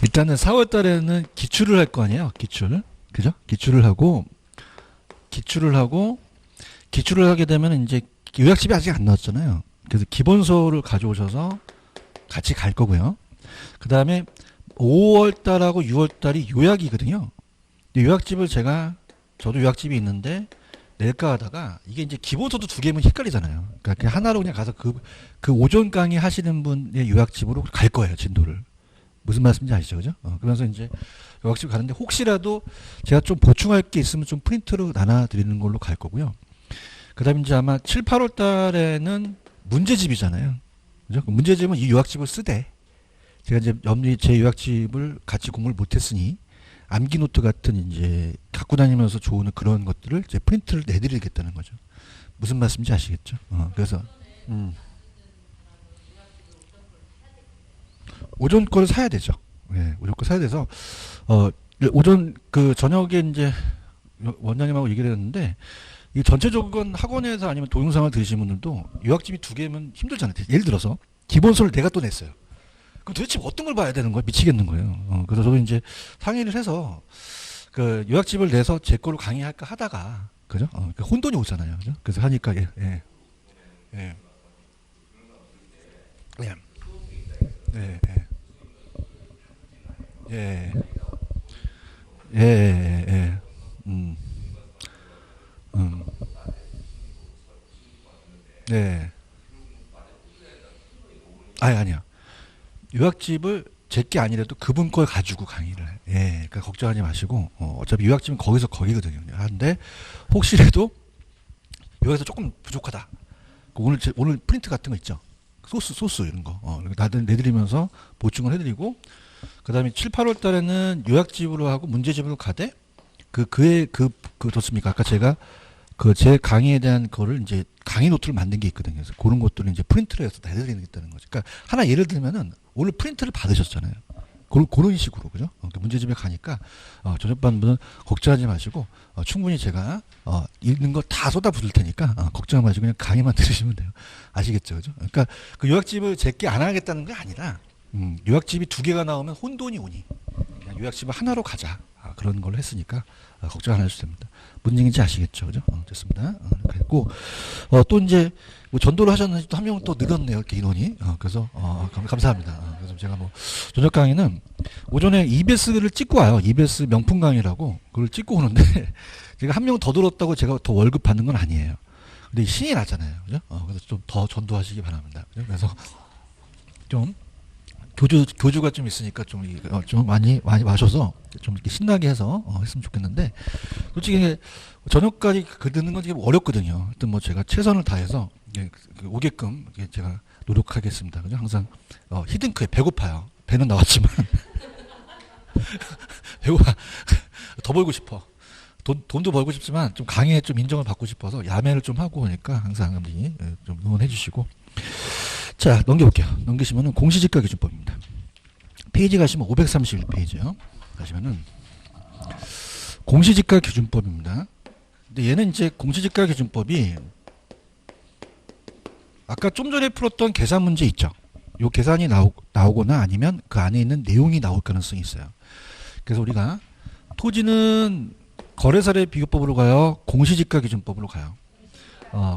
일단은 4월 달에는 기출을 할 거 아니에요. 기출. 그죠? 기출을 하게 되면 이제 요약집이 아직 안 나왔잖아요. 그래서 기본서를 가져오셔서 같이 갈 거고요. 그 다음에 5월 달하고 6월 달이 요약이거든요. 요약집을 저도 요약집이 있는데 낼까 하다가 이게 이제 기본서도 두 개면 헷갈리잖아요. 그러니까 그냥 하나로 그냥 가서 그 오전 강의 하시는 분의 요약집으로 갈 거예요. 진도를. 무슨 말씀인지 아시죠? 그죠? 그러면서 이제 요약집 가는데 혹시라도 제가 좀 보충할 게 있으면 좀 프린트로 나눠드리는 걸로 갈 거고요. 그 다음에 이제 아마 7, 8월 달에는 문제집이잖아요. 그죠? 문제집은 이 요약집을 쓰되 제가 이제 제 요약집을 같이 공부를 못했으니 암기 노트 같은 이제 갖고 다니면서 좋은 그런 것들을 이제 프린트를 내드리겠다는 거죠. 무슨 말씀인지 아시겠죠? 그래서 오전 거를 사야 되죠. 예, 오전 거 사야 돼서 오전 그 저녁에 이제 원장님하고 얘기를 했는데 이 전체적인 학원에서 아니면 동영상을 들으신 분들도 요약집이 두 개면 힘들잖아요. 예를 들어서 기본서를 내가 또 냈어요. 그럼 도대체 어떤 걸 봐야 되는 거야? 미치겠는 거예요. 그래서 저도 이제 상의를 해서 그 요약집을 내서 제 거로 강의할까 하다가 그죠? 그 혼돈이 오잖아요. 그죠? 그래서 하니까 예. 예. 예. 예. 예. 예. 예. 예. 예. 음. 네. 아니야. 요약집을 제게 아니라도 그분 걸 가지고 강의를 해. 예. 그러니까 걱정하지 마시고 어차피 요약집은 거기서 거기거든요. 하는데 혹시라도 여기서 조금 부족하다. 오늘 프린트 같은 거 있죠. 소스 이런 거. 나들 내드리면서 보충을 해드리고 그다음에 7, 8월 달에는 요약집으로 하고 문제집으로 가되 좋습니까? 아까 제가 그 제 강의에 대한 거를 이제 강의 노트를 만든 게 있거든요. 그래서 그런 것들을 이제 프린트를 해서 내드리겠다는 거죠. 그러니까 하나 예를 들면은 오늘 프린트를 받으셨잖아요. 그런 식으로 그죠? 문제집에 가니까 저녁반 분은 걱정하지 마시고 충분히 제가 읽는 거 다 쏟아부을 테니까 걱정 마시고 그냥 강의만 들으시면 돼요. 아시겠죠, 그죠? 그러니까 그 요약집을 제게 안 하겠다는 게 아니라 요약집이 두 개가 나오면 혼돈이 오니 그냥 요약집을 하나로 가자 그런 걸로 했으니까 걱정 안 하셔도 됩니다. 무슨 얘기인지 아시겠죠, 그죠? 됐습니다. 그랬고 또 이제 뭐 전도를 하셨는지 또 한 명 또 늘었네요, 이렇게 인원이. 그래서 감사합니다. 그래서 제가 뭐 저녁 강의는 오전에 EBS를 찍고 와요. EBS 명품 강의라고 그걸 찍고 오는데 제가 한 명 더 들었다고 제가 더 월급 받는 건 아니에요. 근데 신이 나잖아요, 그죠? 그래서 좀 더 전도하시기 바랍니다. 그죠? 그래서 좀 교주가 좀 있으니까 좀 많이 마셔서 좀 이렇게 신나게 해서 했으면 좋겠는데 솔직히 저녁까지 듣는 건 되게 어렵거든요. 하여튼 뭐 제가 최선을 다해서 오게끔 제가 노력하겠습니다. 그죠? 항상 히든크에 배고파요. 배는 나왔지만 배고파 더 벌고 싶어. 돈도 벌고 싶지만 좀 강의에 좀 인정을 받고 싶어서 야매를 좀 하고 그러니까 항상 좀 응원해 주시고 자 넘겨볼게요. 넘기시면은 공시지가 기준법입니다. 페이지 가시면 531페이지요. 가시면은 공시지가 기준법입니다. 근데 얘는 이제 공시지가 기준법이 아까 좀 전에 풀었던 계산 문제 있죠. 요 계산이 나오거나 아니면 그 안에 있는 내용이 나올 가능성이 있어요. 그래서 우리가 토지는 거래사례 비교법으로 가요? 공시지가 기준법으로 가요?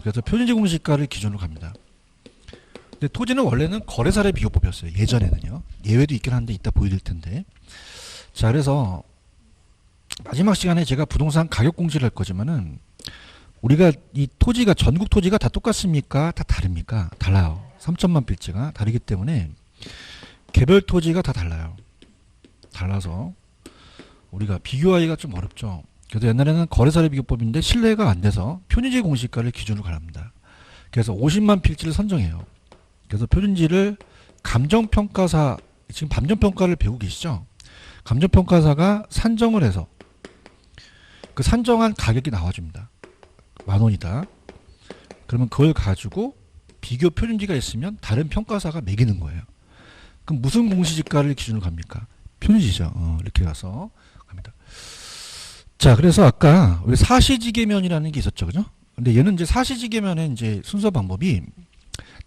그래서 표준지 공시지가를 기준으로 갑니다. 근데 토지는 원래는 거래사례 비교법이었어요. 예전에는요. 예외도 있긴 한데 이따 보여드릴 텐데. 자, 그래서 마지막 시간에 제가 부동산 가격 공시를 할 거지만은 우리가 이 토지가 전국 토지가 다 똑같습니까? 다 다릅니까? 달라요. 3천만 필지가 다르기 때문에 개별 토지가 다 달라요. 달라서 우리가 비교하기가 좀 어렵죠. 그래서 옛날에는 거래사례 비교법인데 신뢰가 안 돼서 표준지 공시가를 기준으로 가랍니다. 그래서 50만 필지를 선정해요. 그래서 표준지를 감정평가사, 지금 감정평가를 배우고 계시죠? 감정평가사가 산정을 해서 그 산정한 가격이 나와줍니다. 10,000원이다. 그러면 그걸 가지고 비교 표준지가 있으면 다른 평가사가 매기는 거예요. 그럼 무슨 공시지가를 기준으로 갑니까? 표준지죠. 이렇게 가서 갑니다. 자, 그래서 아까 우리 사시지계면이라는 게 있었죠, 그죠? 근데 얘는 이제 사시지계면의 이제 순서 방법이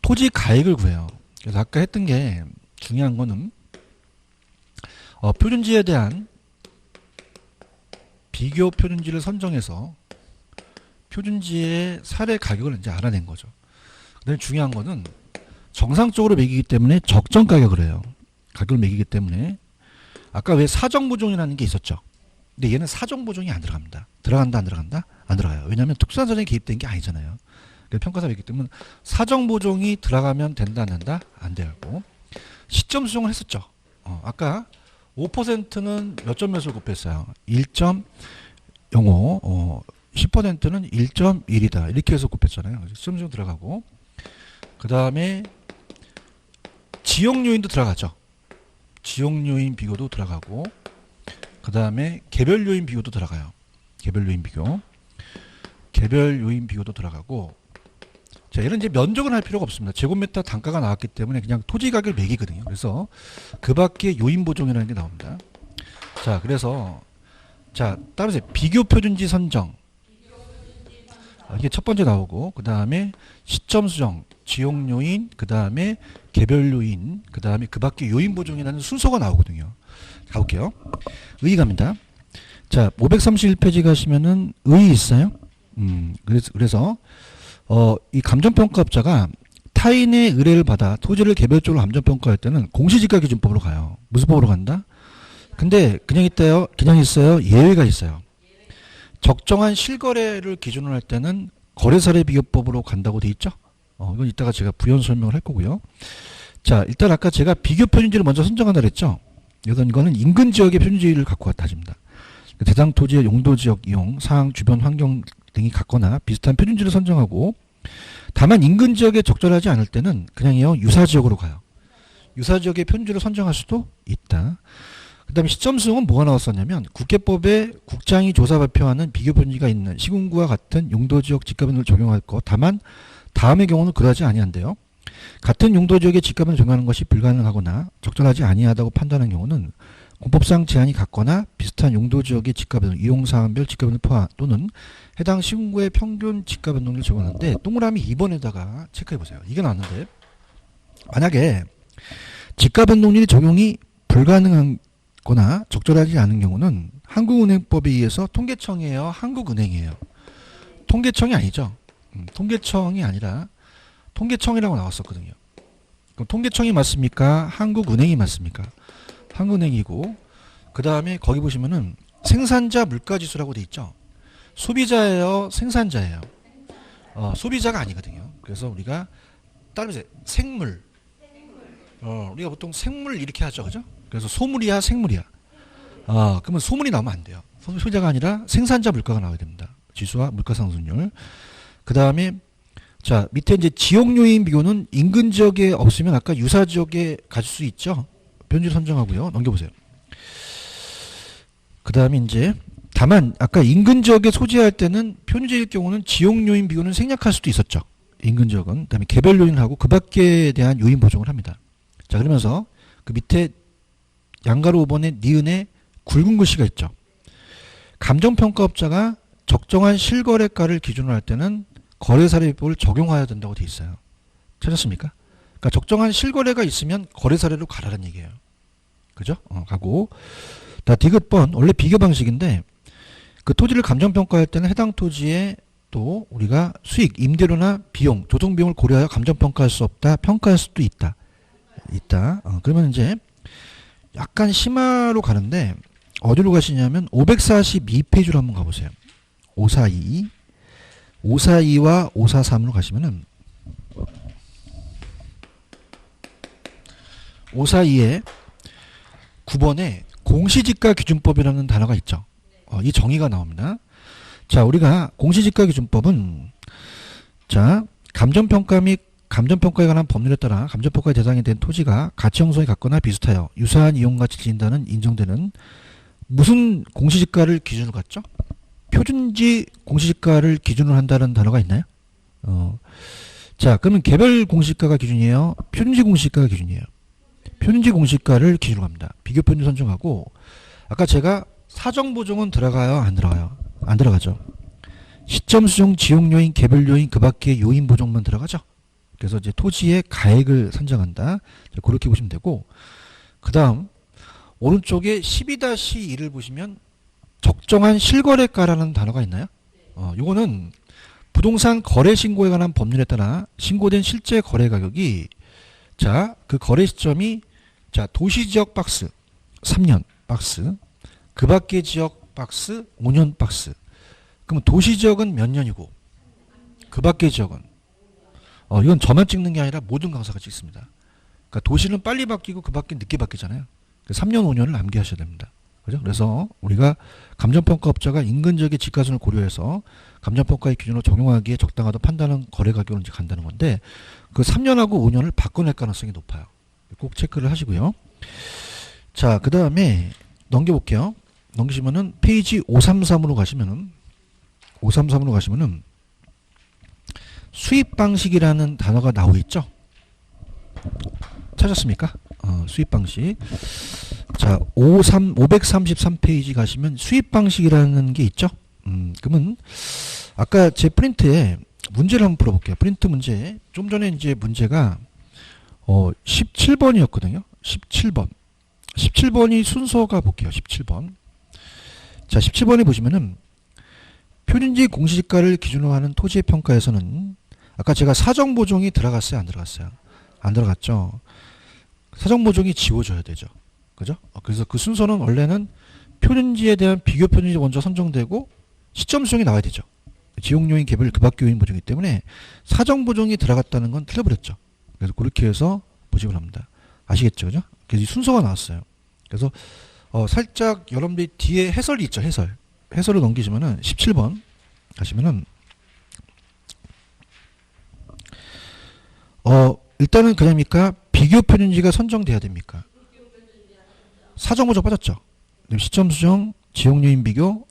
토지 가액을 구해요. 그래서 아까 했던 게 중요한 거는 표준지에 대한 비교 표준지를 선정해서 표준지의 사례 가격을 이제 알아낸 거죠. 근데 중요한 거는 정상적으로 매기기 때문에 적정 가격을 해요. 가격을 매기기 때문에 아까 왜 사정보종이라는 게 있었죠. 근데 얘는 사정보종이 안 들어갑니다. 들어간다 안 들어간다? 안 들어가요. 왜냐하면 특수한 사정이 개입된 게 아니잖아요. 평가사에 있기 때문에 사정보종이 들어가면 된다 안 된다? 안 되고 시점 수정을 했었죠. 아까 5%는 몇 점 몇을 곱했어요? 1.05 10%는 1.1이다. 이렇게 해서 곱했잖아요. 시점 수정 들어가고 그 다음에 지역요인도 들어가죠. 지역요인 비교도 들어가고 그 다음에 개별요인 비교도 들어가요. 개별요인 비교. 개별요인 비교도 들어가고 자, 얘는 이제 면적은 할 필요가 없습니다. 제곱미터 단가가 나왔기 때문에 그냥 토지 가격을 매기거든요. 그래서 그 밖에 요인 보종이라는 게 나옵니다. 자, 그래서 자, 따라서 비교 표준지 선정. 이게 첫 번째 나오고 그 다음에 시점 수정, 지역 요인, 그 다음에 개별 요인, 그 다음에 그 밖에 요인 보종이라는 순서가 나오거든요. 가볼게요. 의 갑니다. 자, 531페이지 가시면은 의 있어요. 그래서 이 감정평가업자가 타인의 의뢰를 받아 토지를 개별적으로 감정평가할 때는 공시지가 기준법으로 가요. 무슨 법으로 간다? 근데 그냥 있어요. 예외가 있어요. 적정한 실거래를 기준으로 할 때는 거래사례 비교법으로 간다고 돼 있죠. 이건 이따가 제가 부연 설명을 할 거고요. 자, 일단 아까 제가 비교 표준지를 먼저 선정한다 그랬죠. 이거는 인근 지역의 표준지를 갖고 따집니다. 대상 토지의 용도 지역 이용, 사항, 주변 환경 등이 같거나 비슷한 표준지를 선정하고 다만 인근 지역에 적절하지 않을 때는 그냥요 유사 지역으로 가요. 유사 지역의 표준지를 선정할 수도 있다. 그 다음에 시점 수정은 뭐가 나왔었냐면 국계법에 국장이 조사 발표하는 비교 표준지가 있는 시군구와 같은 용도지역 집가변을 적용할 것 다만 다음의 경우는 그러하지 아니한데요. 같은 용도지역의 집가변을 적용하는 것이 불가능하거나 적절하지 아니하다고 판단하는 경우는 공법상 제한이 같거나 비슷한 용도지역의 집가변동, 이용사항별 집가변동 포함 또는 해당 시군구의 평균 집가변동을 적용하는데 동그라미 2번에다가 체크해보세요. 이게 나왔는데 만약에 집가변동률이 적용이 불가능하거나 적절하지 않은 경우는 한국은행법에 의해서 통계청이에요? 한국은행이에요? 통계청이 아니죠. 통계청이 아니라 통계청이라고 나왔었거든요. 그럼 통계청이 맞습니까? 한국은행이 맞습니까? 한국은행이고 그 다음에 거기 보시면은 생산자 물가지수라고 돼 있죠. 소비자예요? 생산자예요? 소비자가 아니거든요. 그래서 우리가 따르면서 생물 우리가 보통 생물 이렇게 하죠. 그죠? 그래서 소물이야 생물이야. 그러면 소물이 나오면 안 돼요. 소비자가 아니라 생산자 물가가 나와야 됩니다. 지수와 물가상승률. 그 다음에 자 밑에 이제 지역 요인 비교는 인근 지역에 없으면 아까 유사 지역에 가질 수 있죠. 표준지 선정하고요. 넘겨보세요. 그 다음에 이제 다만 아까 인근 지역에 소지할 때는 표준지일 경우는 지역 요인 비교는 생략할 수도 있었죠. 인근 지역은. 그 다음에 개별 요인하고 그 밖에 대한 요인 보정을 합니다. 자 그러면서 그 밑에 양가로 5번에 니은에 굵은 글씨가 있죠. 감정평가업자가 적정한 실거래가를 기준으로 할 때는 거래사례법을 적용해야 된다고 돼 있어요. 찾았습니까? 그러니까 적정한 실거래가 있으면 거래사례로 가라는 얘기예요. 그죠? 가고 다 디귿번 원래 비교 방식인데 그 토지를 감정평가할 때는 해당 토지에 또 우리가 수익, 임대료나 비용, 조성비용을 고려하여 감정평가할 수 없다. 평가할 수도 있다. 그러면 이제 약간 심화로 가는데 어디로 가시냐면 542페이지로 한번 가보세요. 542와 543으로 가시면은 542에 9번에 공시지가 기준법이라는 단어가 있죠. 이 정의가 나옵니다. 자, 우리가 공시지가 기준법은 자, 감정평가 및 감정평가에 관한 법률에 따라 감정평가의 대상이 된 토지가 가치 형성이 같거나 비슷하여 유사한 이용가치를 지닌다는 인정되는 무슨 공시지가를 기준으로 갖죠? 표준지 공시지가를 기준으로 한다는 단어가 있나요? 자, 그러면 개별 공시지가가 기준이에요? 표준지 공시지가가 기준이에요? 표준지 공시지가를 기준으로 합니다. 비교 표준지 선정하고 아까 제가 사정보종은 들어가요? 안 들어가요? 안 들어가죠. 시점 수정, 지역 요인, 개별 요인, 그 밖에 요인 보종만 들어가죠. 그래서 이제 토지의 가액을 선정한다. 그렇게 보시면 되고 그 다음 오른쪽에 12-2를 보시면 적정한 실거래가라는 단어가 있나요? 요거는 부동산 거래 신고에 관한 법률에 따라 신고된 실제 거래 가격이 자, 그 거래 시점이 자, 도시지역 박스 3년 박스, 그 밖의 지역 박스 5년 박스. 그럼 도시지역은 몇 년이고 그 밖의 지역은 이건 저만 찍는 게 아니라 모든 강사가 찍습니다. 그러니까 도시는 빨리 바뀌고 그 밖에 늦게 바뀌잖아요. 3년 5년을 남기하셔야 됩니다. 그죠? 그래서 우리가 감정평가업자가 인근 지역의 집가순을 고려해서 감정평가의 기준으로 적용하기에 적당하다 판단하는 거래 가격으로 이제 간다는 건데 그 3년하고 5년을 바꿔낼 가능성이 높아요. 꼭 체크를 하시고요. 자, 그 다음에 넘겨볼게요. 넘기시면은 페이지 533으로 가시면은 수입 방식이라는 단어가 나오고 있죠. 찾았습니까? 수입 방식. 자, 533페이지 가시면 수입 방식이라는 게 있죠. 그러면 아까 제 프린트에 문제를 한번 풀어볼게요. 프린트 문제. 좀 전에 이제 문제가 17번이었거든요. 17번. 17번이 순서가 볼게요. 17번. 자, 17번에 보시면은 표준지 공시지가를 기준으로 하는 토지의 평가에서는 아까 제가 사정보종이 들어갔어요? 안 들어갔어요? 안 들어갔죠. 사정보종이 지워져야 되죠. 그죠? 그래서 그 순서는 원래는 표준지에 대한 비교 표준지 먼저 선정되고 시점 수정이 나와야 되죠. 지용요인 개별 그 밖의 요인 보종이기 때문에 사정보종이 들어갔다는 건 틀려버렸죠. 그래서 그렇게 해서 보직을 합니다. 아시겠죠? 그죠? 그래서 이 순서가 나왔어요. 그래서 살짝 여러분들이 뒤에 해설이 있죠. 해설을 넘기시면은 17번 가시면은 일단은 그냥입니까? 비교 표준지가 선정돼야 됩니까? 사정보종 빠졌죠. 시점 수정, 지역 요인 비교,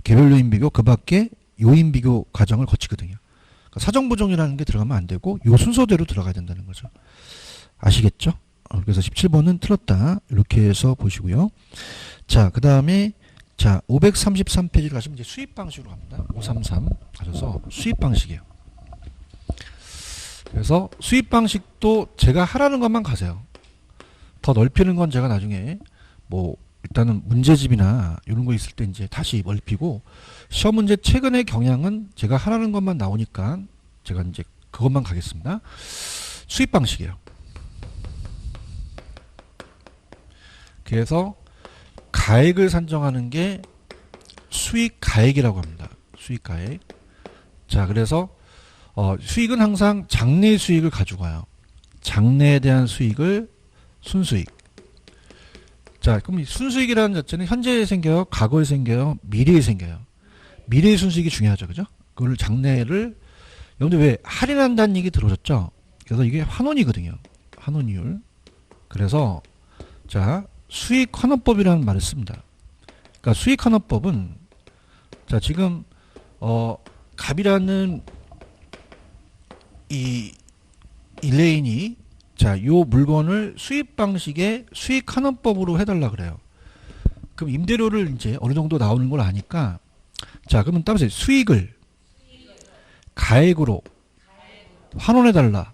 개별 요인 비교, 그 밖에 요인 비교 과정을 거치거든요. 그러니까 사정보종이라는 게 들어가면 안 되고 요 순서대로 들어가야 된다는 거죠. 아시겠죠? 그래서 17번은 틀렸다. 이렇게 해서 보시고요. 자, 그 다음에 자, 533페이지를 가시면 이제 수입 방식으로 갑니다. 533 가셔서 수입 방식이에요. 그래서 수입 방식도 제가 하라는 것만 가세요. 더 넓히는 건 제가 나중에 뭐 일단은 문제집이나 이런 거 있을 때 이제 다시 넓히고 시험 문제 최근의 경향은 제가 하라는 것만 나오니까 제가 이제 그것만 가겠습니다. 수입 방식이에요. 그래서 가액을 산정하는 게 수익 가액이라고 합니다. 수익 가액. 자, 그래서 수익은 항상 장래 수익을 가져가요. 장래에 대한 수익을 순수익. 자, 그럼 이 순수익이라는 자체는 현재에 생겨요, 과거에 생겨요, 미래에 생겨요. 미래의 순수익이 중요하죠, 그죠? 그걸 장래를 여러분들 왜 할인한다는 얘기 들어오셨죠? 그래서 이게 환원이거든요. 환원이율. 그래서 자, 수익 환원법이라는 말을 씁니다. 그러니까 수익 환원법은 자, 지금 갑이라는 이 일레인이 자, 요 물건을 수입 방식의 수익 환원법으로 해달라 그래요. 그럼 임대료를 이제 어느 정도 나오는 걸 아니까 자, 그러면 따라서 수익을 가액으로 환원해달라.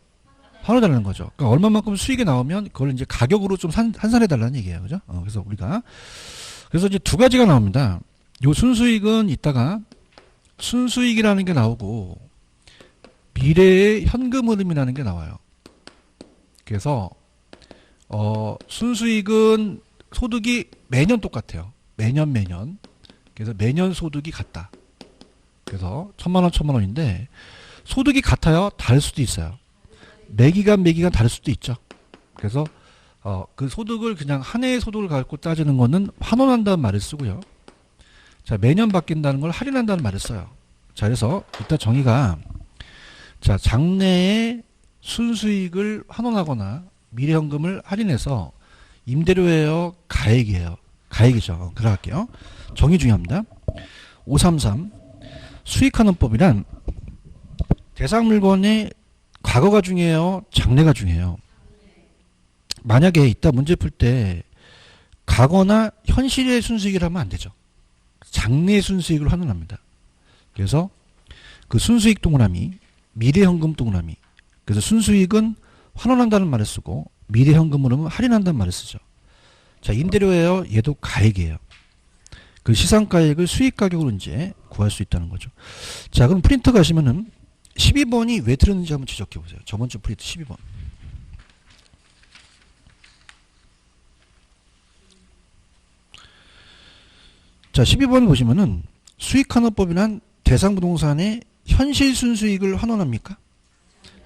환원해달라는 거죠. 그러니까 얼마만큼 수익이 나오면 그걸 이제 가격으로 좀 환산해달라는 얘기예요. 그죠? 그래서 우리가 그래서 이제 두 가지가 나옵니다. 요 순수익은 이따가 순수익이라는 게 나오고 미래의 현금 흐름이라는 게 나와요. 그래서 순수익은 소득이 매년 똑같아요. 매년. 그래서 매년 소득이 같다. 그래서 1000만원 1000만원인데 소득이 같아요. 다를 수도 있어요. 매기간 다를 수도 있죠. 그래서 그 소득을 그냥 한 해의 소득을 갖고 따지는 거는 환원한다는 말을 쓰고요. 자, 매년 바뀐다는 걸 할인한다는 말을 써요. 자, 그래서 일단 정의가 자, 장래에 순수익을 환원하거나 미래현금을 할인해서 임대료예요, 가액이에요? 가액이죠. 들어갈게요. 정의 중요합니다. 533 수익환원법이란 대상 물건의 과거가 중요해요, 장래가 중요해요? 만약에 이따 문제 풀 때 과거나 현실의 순수익을 하면 안 되죠. 장래의 순수익을 환원합니다. 그래서 그 순수익 동그라미, 미래현금 동그라미. 그래서 순수익은 환원한다는 말을 쓰고 미래현금으로는 할인한다는 말을 쓰죠. 자, 임대료예요. 얘도 가액이에요. 그 시상가액을 수익가격으로 이제 구할 수 있다는 거죠. 자, 그럼 프린터 가시면은 12번이 왜 틀렸는지 한번 지적해 보세요. 저번 주 프린터 12번. 자, 12번 보시면은 수익환원법이란 대상부동산의 현실 순수익을 환원합니까?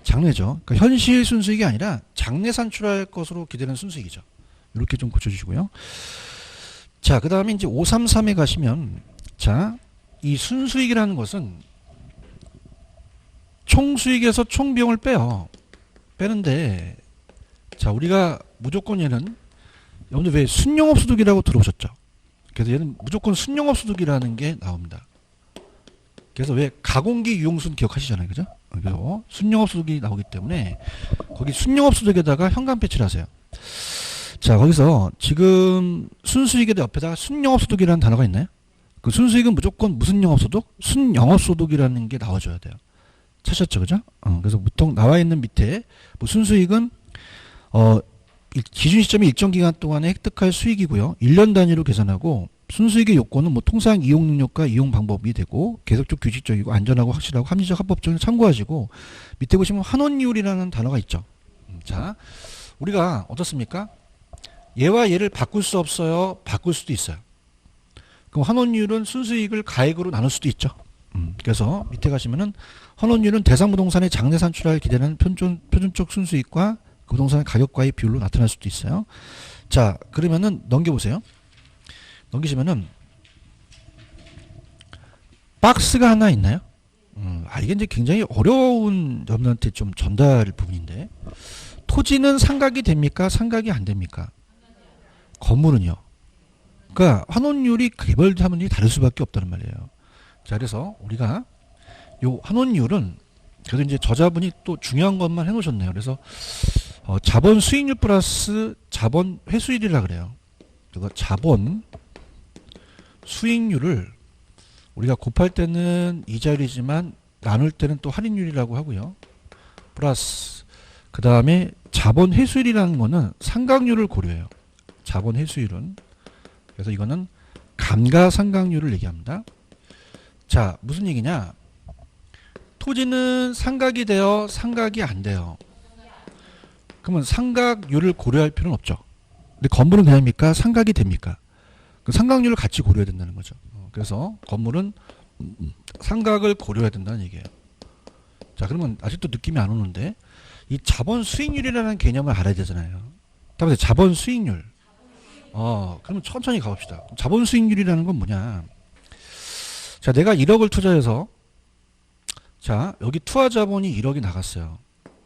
장래죠. 그러니까 현실 순수익이 아니라 장래 산출할 것으로 기대되는 순수익이죠. 이렇게 좀 고쳐주시고요. 자, 그 다음에 이제 533에 가시면, 자, 이 순수익이라는 것은 총수익에서 총비용을 빼요. 빼는데, 자, 우리가 무조건 얘는, 여러분들 왜 순영업소득이라고 들어보셨죠? 그래서 얘는 무조건 순영업소득이라는 게 나옵니다. 그래서 왜 가공기 유용순 기억하시잖아요. 그죠? 그래서 순영업소득이 나오기 때문에 거기 순영업소득에다가 현관 배치를 하세요. 자, 거기서 지금 순수익의 옆에다가 순영업소득이라는 단어가 있나요? 그 순수익은 무조건 무슨 영업소득? 순영업소득이라는 게 나와줘야 돼요. 찾으셨죠? 그죠? 그래서 보통 나와 있는 밑에 뭐 순수익은 기준 시점의 일정 기간 동안에 획득할 수익이고요. 1년 단위로 계산하고 순수익의 요건은 뭐 통상 이용 능력과 이용 방법이 되고 계속적 규칙적이고 안전하고 확실하고 합리적 합법적인 참고하시고 밑에 보시면 환원이율이라는 단어가 있죠. 자, 우리가 어떻습니까? 얘와 얘를 바꿀 수 없어요. 바꿀 수도 있어요. 그럼 환원이율은 순수익을 가액으로 나눌 수도 있죠. 그래서 밑에 가시면은 환원이율은 대상부동산의 장래 산출할 기대는 표준적 순수익과 그 부동산의 가격과의 비율로 나타날 수도 있어요. 자, 그러면은 넘겨보세요. 넘기시면은 박스가 하나 있나요? 이게 이제 굉장히 어려운 여러분한테 좀 전달 부분인데 토지는 상각이 됩니까? 상각이 안 됩니까? 건물은요. 그러니까 환원율이 개별 사물이 다를 수밖에 없다는 말이에요. 자, 그래서 우리가 요 환원율은 그래서 이제 저자분이 또 중요한 것만 해놓으셨네요. 그래서 자본 수익률 플러스 자본 회수율이라 그래요. 그래서 자본 수익률을 우리가 곱할 때는 이자율이지만 나눌 때는 또 할인율이라고 하고요. 플러스 그 다음에 자본 회수율이라는 거는 상각률을 고려해요. 자본 회수율은. 그래서 이거는 감가상각률을 얘기합니다. 자, 무슨 얘기냐? 토지는 상각이 돼요? 상각이 안 돼요? 그러면 상각률을 고려할 필요는 없죠. 근데 건물은 그냥입니까? 상각이 됩니까? 그 상각률을 같이 고려해야 된다는 거죠. 그래서 건물은 상각을 고려해야 된다는 얘기예요. 자, 그러면 아직도 느낌이 안 오는데 이 자본 수익률이라는 개념을 알아야 되잖아요. 다음에 자본 수익률. 그러면 천천히 가봅시다. 자본 수익률이라는 건 뭐냐? 자, 내가 1억을 투자해서 자, 여기 투하 자본이 1억이 나갔어요.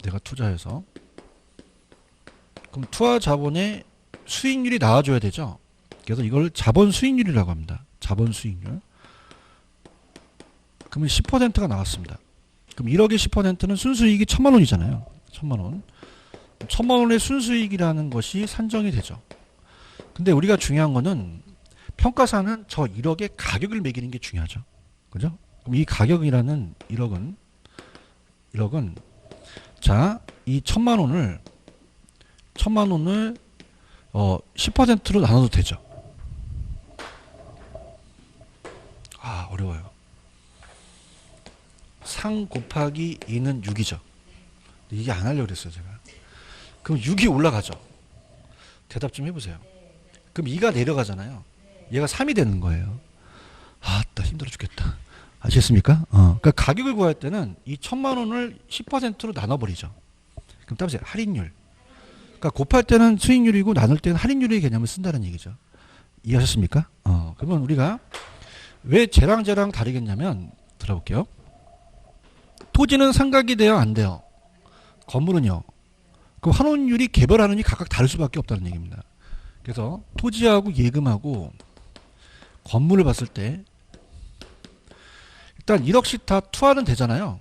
내가 투자해서. 그럼 투하 자본의 수익률이 나와줘야 되죠. 그래서 이걸 자본 수익률이라고 합니다. 자본 수익률. 그러면 10%가 나왔습니다. 그럼 1억의 10%는 순수익이 1,000만 원이잖아요. 1,000만 원. 1,000만 원의 순수익이라는 것이 산정이 되죠. 근데 우리가 중요한 거는 평가사는 저 1억의 가격을 매기는 게 중요하죠. 그죠? 그럼 이 가격이라는 1억은 자, 이 1,000만 원을 10%로 나눠도 되죠. 어려워요. 상 곱하기 2는 6이죠. 이게 안 하려고 그랬어요, 제가. 그럼 6이 올라가죠. 대답 좀 해보세요. 그럼 2가 내려가잖아요. 얘가 3이 되는 거예요. 나 힘들어 죽겠다. 아시겠습니까? 그러니까 가격을 구할 때는 이 1,000만 원을 10%로 나눠버리죠. 그럼 따보세요. 할인율. 그러니까 곱할 때는 수익률이고 나눌 때는 할인율의 개념을 쓴다는 얘기죠. 이해하셨습니까? 그러면 우리가 왜 쟤랑 다르겠냐면 들어볼게요. 토지는 상각이 돼요? 안 돼요? 건물은요? 그 환원율이 개별 환원이 각각 다를 수밖에 없다는 얘기입니다. 그래서 토지하고 예금하고 건물을 봤을 때 일단 1억씩 다 투하는 되잖아요.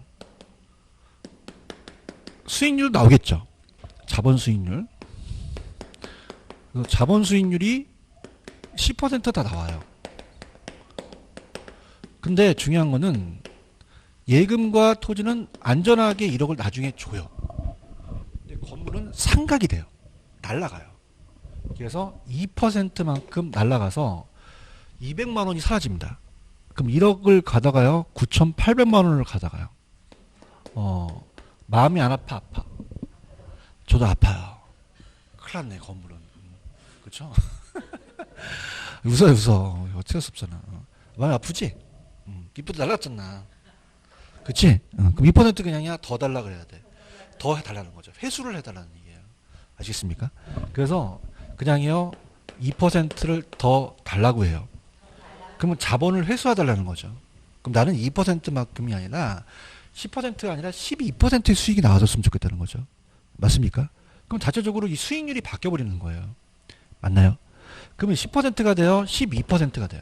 수익률 나오겠죠. 자본 수익률. 자본 수익률이 10% 다 나와요. 근데 중요한 거는 예금과 토지는 안전하게 1억을 나중에 줘요. 근데 건물은 상각이 돼요. 날라가요. 그래서 2%만큼 날라가서 200만 원이 사라집니다. 그럼 1억을 가다가요, 9,800만 원을 가다가요. 마음이 안 아파, 아파. 저도 아파요. 큰일 났네, 건물은. 그쵸? 웃어. 어쩔 수 없잖아. 마음이 아프지? 이쁘도 날랐잖아. 그치? 그럼 2% 그냥이야, 더 달라 그래야 돼. 더 해달라는 거죠. 회수를 해달라는 얘기예요. 아시겠습니까? 그래서 그냥요, 2%를 더 달라고 해요. 그러면 자본을 회수해달라는 거죠. 그럼 나는 2%만큼이 아니라 10%가 아니라 12%의 수익이 나와줬으면 좋겠다는 거죠. 맞습니까? 그럼 자체적으로 이 수익률이 바뀌어버리는 거예요. 맞나요? 그러면 10%가 돼요? 12%가 돼요?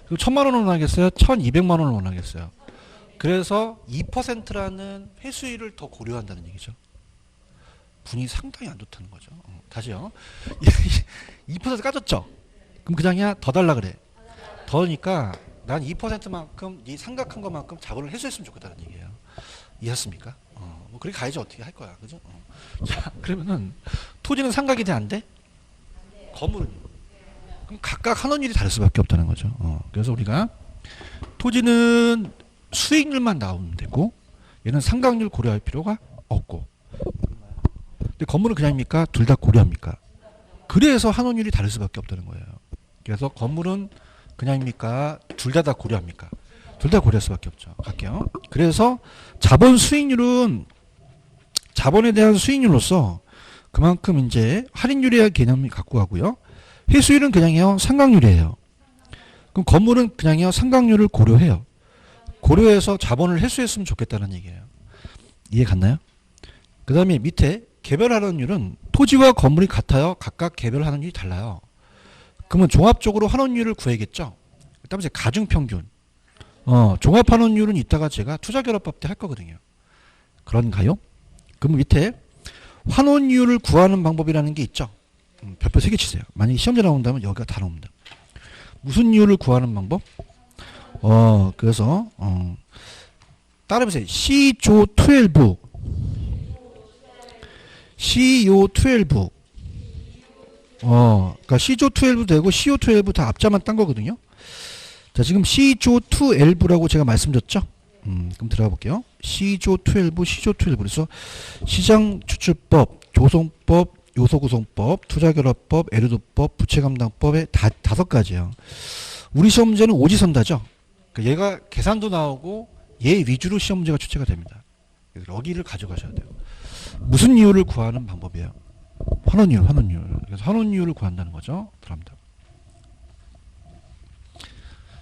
그리고 1,000만 원을 원하겠어요? 1,200만 원을 원하겠어요? 그래서 2%라는 회수율을 더 고려한다는 얘기죠. 분이 상당히 안 좋다는 거죠. 다시요. 2% 까졌죠? 그럼 그냥이야 더 달라 그래. 더니까 난 2%만큼 이 삼각한 것만큼 자본을 회수했으면 좋겠다는 얘기예요. 이해했습니까? 뭐 그렇게 가야지 어떻게 할 거야. 그죠? 자, 그러면은 토지는 삼각이 돼 안 돼? 건물은요? 그럼 각각 한원율이 다를 수밖에 없다는 거죠. 그래서 우리가 토지는 수익률만 나오면 되고 얘는 삼각률 고려할 필요가 없고, 근데 건물은 그냥입니까? 둘 다 고려합니까? 그래서 한원율이 다를 수밖에 없다는 거예요. 그래서 건물은 그냥입니까? 둘 다 고려합니까? 둘 다 고려할 수밖에 없죠. 갈게요. 그래서 자본 수익률은 자본에 대한 수익률로서 그만큼 이제 할인율의 개념이 갖고 가고요. 회수율은 그냥요 삼각률이에요. 그럼 건물은 그냥요 삼각률을 고려해요. 고려해서 자본을 회수했으면 좋겠다는 얘기예요. 이해 갔나요? 그 다음에 밑에 개별 환원율은 토지와 건물이 같아요. 각각 개별 환원율이 달라요. 그러면 종합적으로 환원율을 구해야겠죠. 그다음에 이제 가중평균. 종합 환원율은 이따가 제가 투자결합법 때 할 거거든요. 그런가요? 그럼 밑에 환원율을 구하는 방법이라는 게 있죠. 별표 3개 치세요. 만약에 시험제 나온다면 여기가 다 나옵니다. 무슨 이율을 구하는 방법? 그래서 따라해보세요. CO12 CO12 그러니까 CO12 되고 CO12 다 앞자만 딴 거거든요. 자, 지금 CO2L라고 제가 말씀드렸죠. 그럼 들어가 볼게요. CO12 그래서 시장추출법, 조성법, 요소구성법, 투자결합법, 에르도법, 부채감당법의 5가지예요. 우리 시험 문제는 오지선다죠. 그러니까 얘가 계산도 나오고 얘 위주로 시험 문제가 출제가 됩니다. 여기를 가져가셔야 돼요. 무슨 이율을 구하는 방법이에요? 환원이율. 그래서 환원이율을 구한다는 거죠. 들어갑니다.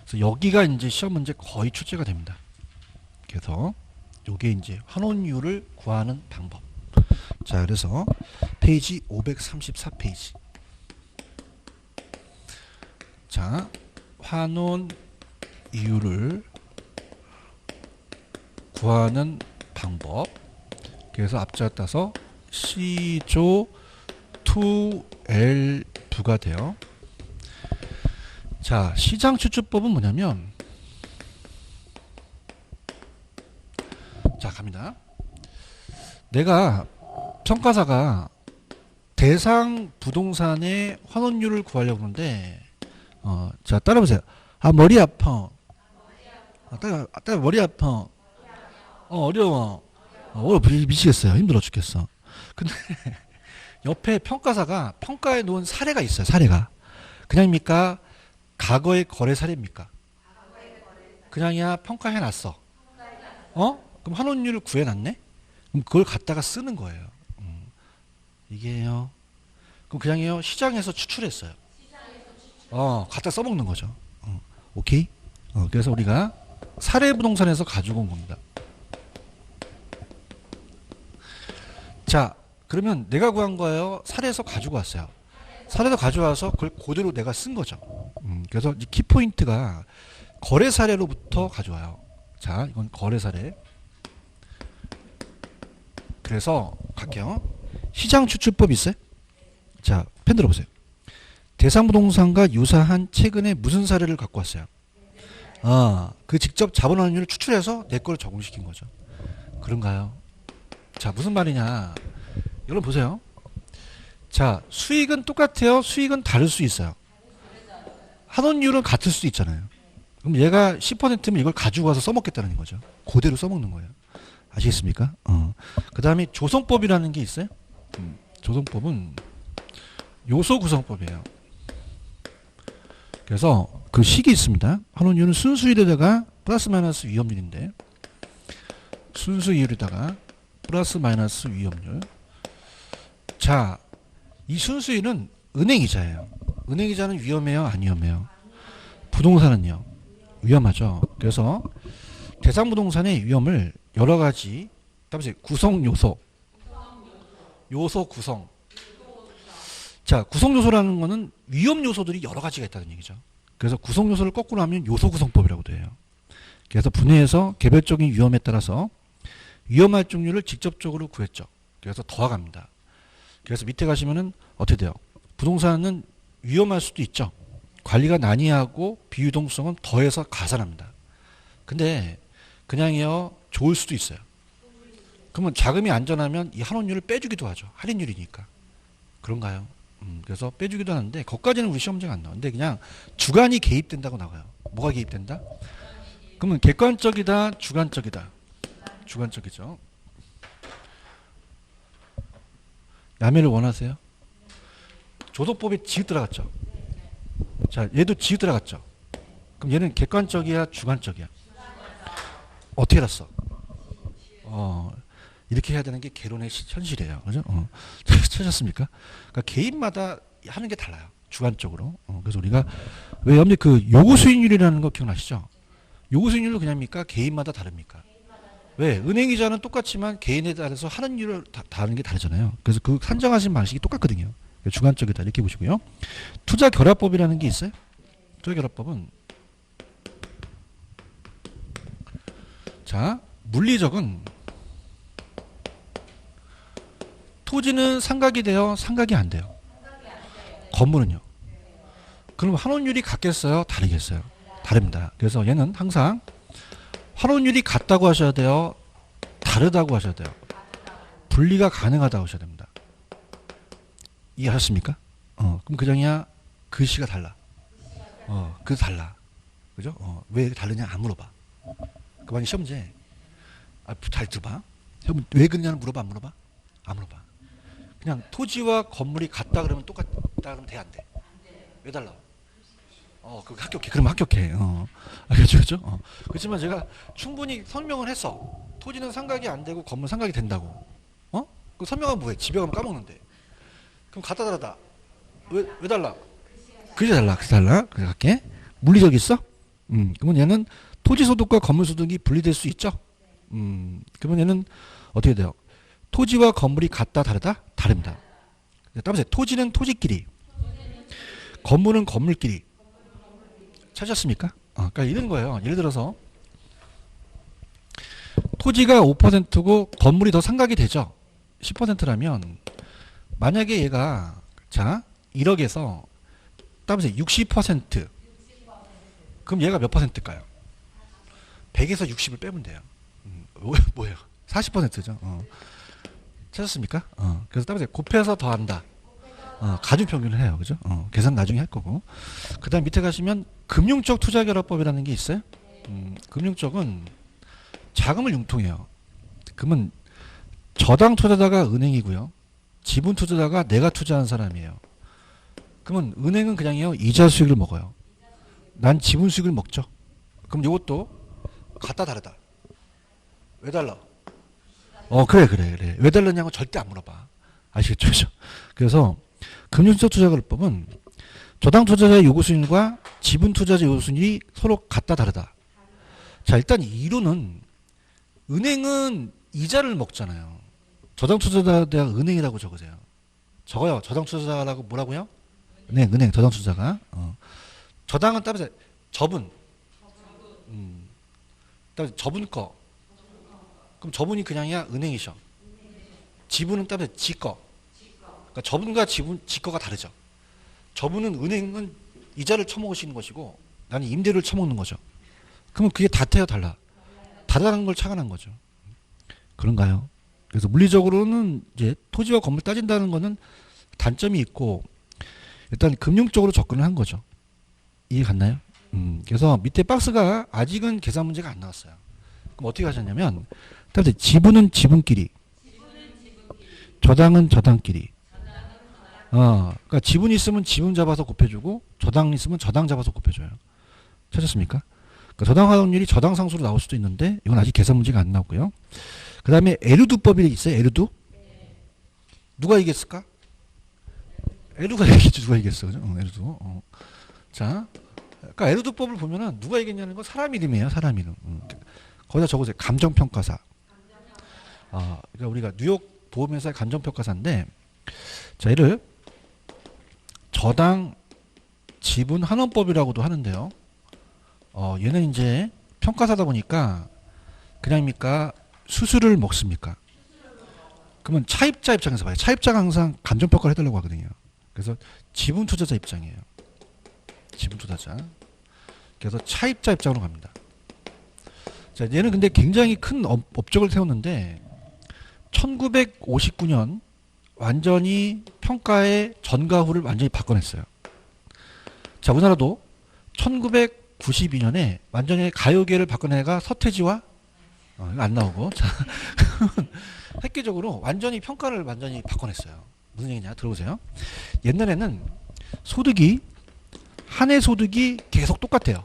그래서 여기가 이제 시험 문제 거의 출제가 됩니다. 그래서 요게 이제 환원이율을 구하는 방법. 자, 그래서 페이지 534페이지. 자, 환원 이율을 구하는 방법. 그래서 앞자 따서 C조 2L2가 돼요. 자, 시장추출법은 뭐냐면, 자, 갑니다. 내가 평가사가 대상 부동산의 환원율을 구하려고 하는데, 자, 따라보세요. 머리 아파. 따라 머리 아파. 어려워. 미치겠어요. 힘들어 죽겠어. 근데 옆에 평가사가 평가해 놓은 사례가 있어요. 사례가. 그냥입니까? 과거의 거래 사례입니까? 그냥이야 평가해 놨어. 그럼 환원율을 구해 놨네? 그럼 그걸 갖다가 쓰는 거예요. 이게요. 그럼 그냥요 시장에서 추출했어요. 갖다 써먹는 거죠. 오케이? 그래서 우리가 사례 부동산에서 가지고 온 겁니다. 자, 그러면 내가 구한 거예요. 사례에서 가지고 왔어요. 사례도 가져와서 그걸 그대로 내가 쓴 거죠. 그래서 이 키포인트가 거래 사례로부터 가져와요. 자, 이건 거래 사례. 그래서 갈게요. 시장 추출법 있어요? 자, 펜 들어보세요. 대상부동산과 유사한 최근에 무슨 사례를 갖고 왔어요? 그 직접 자본 환율을 추출해서 내 거를 적용시킨 거죠. 그런가요? 자, 무슨 말이냐? 여러분 보세요. 자, 수익은 똑같아요. 수익은 다를 수 있어요. 환원율은 같을 수도 있잖아요. 그럼 얘가 10%면 이걸 가지고 와서 써먹겠다는 거죠. 그대로 써먹는 거예요. 아시겠습니까? 그 다음에 조성법이라는 게 있어요. 조성법은 요소 구성법이에요. 그래서 그 식이 있습니다. 환원율은 순수율에다가 플러스 마이너스 위험률인데, 순수율에다가 플러스 마이너스 위험률. 자, 이 순수율은 은행이자예요. 은행이자는 위험해요, 안 위험해요? 부동산은요, 위험하죠. 그래서 대상부동산의 위험을 여러 가지, 구성 요소, 요소 구성. 자, 구성 요소라는 거는 위험 요소들이 여러 가지가 있다는 얘기죠. 그래서 구성 요소를 거꾸로 하면 요소 구성법이라고도 해요. 그래서 분해해서 개별적인 위험에 따라서 위험 활동률을 직접적으로 구했죠. 그래서 더해갑니다. 그래서 밑에 가시면은 어떻게 돼요? 부동산은 위험할 수도 있죠. 관리가 난이하고 비유동성은 더해서 가산합니다. 근데 그냥요, 좋을 수도 있어요. 그러면 자금이 안전하면 이 환원율을 빼주기도 하죠. 할인율이니까. 그런가요? 그래서 빼주기도 하는데 거기까지는 우리 시험 문제가 안 나오는데, 그냥 주관이 개입된다고 나와요. 뭐가 개입된다? 그러면 객관적이다, 주관적이다. 주관적이죠. 야매를 원하세요? 조도법에 지읒 들어갔죠. 자, 얘도 지읒 들어갔죠. 그럼 얘는 객관적이야, 주관적이야? 어떻게 알았어? 이렇게 해야 되는 게 개론의 현실이에요. 그죠? 찾았습니까? 그러니까 개인마다 하는 게 달라요. 주관적으로. 그래서 우리가 왜 여러분들 그 요구 수익률이라는 거 기억나시죠? 요구 수익률도 그냥입니까? 개인마다 다릅니까? 왜? 은행이자는 똑같지만 개인에 따라서 하는 일을 다른 게 다르잖아요. 그래서 그 산정하신 방식이 똑같거든요. 주관적이다 이렇게 보시고요. 투자 결합법이라는 게 있어요. 투자 결합법은, 자, 물리적은 토지는 상각이 돼요, 상각이 안 돼요? 건물은요? 그럼 환원율이 같겠어요, 다르겠어요? 다릅니다. 그래서 얘는 항상 환원율이 같다고 하셔야 돼요, 다르다고 하셔야 돼요? 분리가 가능하다고 하셔야 됩니다. 이해하셨습니까? 그럼 그냥이야, 글씨가 달라. 그 달라. 그죠? 왜 다르냐 안 물어봐. 그만이 시험 문제. 잘 들어봐. 왜 그러냐는 물어봐, 안 물어봐? 안 물어봐. 그냥 토지와 건물이 같다 그러면 똑같다 그러면 돼, 안 돼? 왜 달라? 그 합격해. 그러면 합격해. 그렇죠? 그렇지만 제가 충분히 설명을 했어. 토지는 상각이 안 되고 건물 상각이 된다고. 그 설명하면 뭐해? 집에 가면 까먹는데. 그럼 같다 다르다. 왜 달라? 글씨 달라. 글씨 달라. 그래 갈게. 물리적 있어? 그러면 얘는 토지 소득과 건물 소득이 분리될 수 있죠? 그러면 얘는 어떻게 돼요? 토지와 건물이 같다 다르다? 다릅니다. 따라서 토지는 토지끼리, 건물은 건물끼리. 찾았습니까? 그러니까 이런 거예요. 예를 들어서 토지가 5%고 건물이 더 상각이 되죠. 10%라면 만약에 얘가, 자, 1억에서 따라서 60%, 그럼 얘가 몇 %일까요? 100에서 60을 빼면 돼요. 뭐예요? 40%죠. 찾았습니까? 그래서 따라서 곱해서 더한다. 가중평균을 해요. 그죠? 계산 나중에 할 거고. 그 다음 밑에 가시면 금융적 투자결합법이라는 게 있어요. 금융적은 자금을 융통해요. 그러면 저당 투자자가 은행이고요. 지분 투자자가 내가 투자한 사람이에요. 그러면 은행은 그냥요, 이자 수익을 먹어요. 난 지분 수익을 먹죠. 그럼 이것도 같다 다르다. 왜 달라? 그래. 왜 달랐냐고 절대 안 물어봐. 아시겠죠? 그래서 금융적 투자결합법은 저당 투자자의 요구 수익률과 지분 투자자 요구 수익률이 서로 같다 다르다. 자, 일단 이론은 은행은 이자를 먹잖아요. 저당 투자자에 대한 은행이라고 적으세요. 적어요. 저당 투자자라고 뭐라고요? 은행 저당 투자자가. 저당은 따라서 저분. 따라서 저분 거. 그럼 저분이 그냥이야 은행이셔. 지분은 따라서 지 거. 그러니까 저분과 지 거가 다르죠. 저분은 은행은 이자를 처먹으시는 것이고 나는 임대료를 처먹는 거죠. 그러면 그게 같아요, 달라? 다르다는 걸 착안한 거죠. 그런가요? 그래서 물리적으로는 이제 토지와 건물 따진다는 거는 단점이 있고 일단 금융적으로 접근을 한 거죠. 이해 갔나요? 그래서 밑에 박스가 아직은 계산 문제가 안 나왔어요. 그럼 어떻게 하셨냐면 지분은 지분끼리, 저당은 저당끼리. 그러니까 지분 있으면 지분 잡아서 곱해주고 저당 있으면 저당 잡아서 곱해줘요. 찾았습니까? 그러니까 저당 활용률이 저당 상수로 나올 수도 있는데 이건 아직 계산 문제가 안 나오고요. 그 다음에 에르두법이 있어요. 에르두. 누가 이겼을까? 에르두가 이겼죠. 누가 이겼어? 그죠? 에르두. 자, 그러니까 에르두법을 보면은 누가 이겼냐는 건 사람 이름이에요. 사람 이름. 거기다 적으세요. 감정평가사. 그러니까 우리가 뉴욕 보험회사의 감정평가사인데, 자, 얘를 저당 지분 환원법이라고도 하는데요. 얘는 이제 평가사다 보니까 그냥입니까? 수수료를 먹습니까? 그러면 차입자 입장에서 봐요. 차입자가 항상 감정평가를 해달라고 하거든요. 그래서 지분 투자자 입장이에요. 지분 투자자. 그래서 차입자 입장으로 갑니다. 자, 얘는 근데 굉장히 큰 업적을 세웠는데 1959년 완전히 평가의 전가후를 완전히 바꿔냈어요. 자, 우리나라도 1992년에 완전히 가요계를 바꾼 애가 서태지와 이거 안 나오고 자, 획기적으로 완전히 평가를 완전히 바꿔냈어요. 무슨 얘기냐 들어보세요. 옛날에는 소득이 한 해 소득이 계속 똑같아요.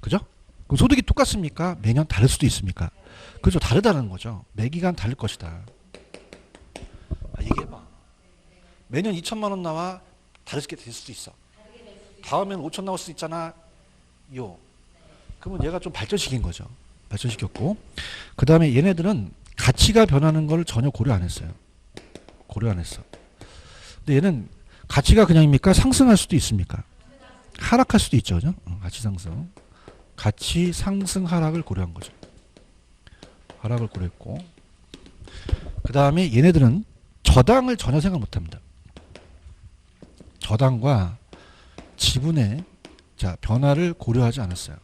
그죠? 그럼 소득이 똑같습니까? 매년 다를 수도 있습니까? 그죠? 다르다는 거죠. 매기간 다를 것이다. 얘기해봐. 매년 2천만 원 나와 다르게 될 수도 있어. 다음엔 5천 나올 수도 있잖아. 그러면 얘가 좀 발전시킨 거죠. 발전시켰고 그 다음에 얘네들은 가치가 변하는 걸 전혀 고려 안 했어요. 고려 안 했어. 근데 얘는 가치가 그냥입니까? 상승할 수도 있습니까? 하락할 수도 있죠. 그죠? 가치 상승. 가치 상승 하락을 고려한 거죠. 하락을 고려했고 그 다음에 얘네들은 저당을 전혀 생각 못합니다. 저당과 지분의 변화를 고려하지 않았어요.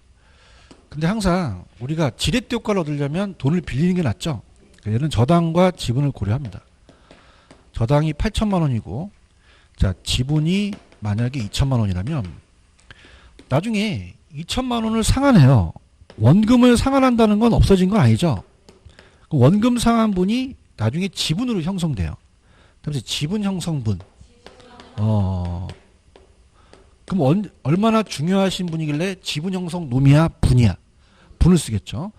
근데 항상 우리가 지렛대 효과를 얻으려면 돈을 빌리는 게 낫죠. 얘는 저당과 지분을 고려합니다. 저당이 8천만 원이고 지분이 만약에 2천만 원이라면 나중에 2천만 원을 상환해요. 원금을 상환한다는 건 없어진 건 아니죠. 그 원금 상환분이 나중에 지분으로 형성돼요. 그래서 지분 형성분. 그럼 얼마나 중요하신 분이길래 지분 형성 놈이야 분이야? 분을 쓰겠죠.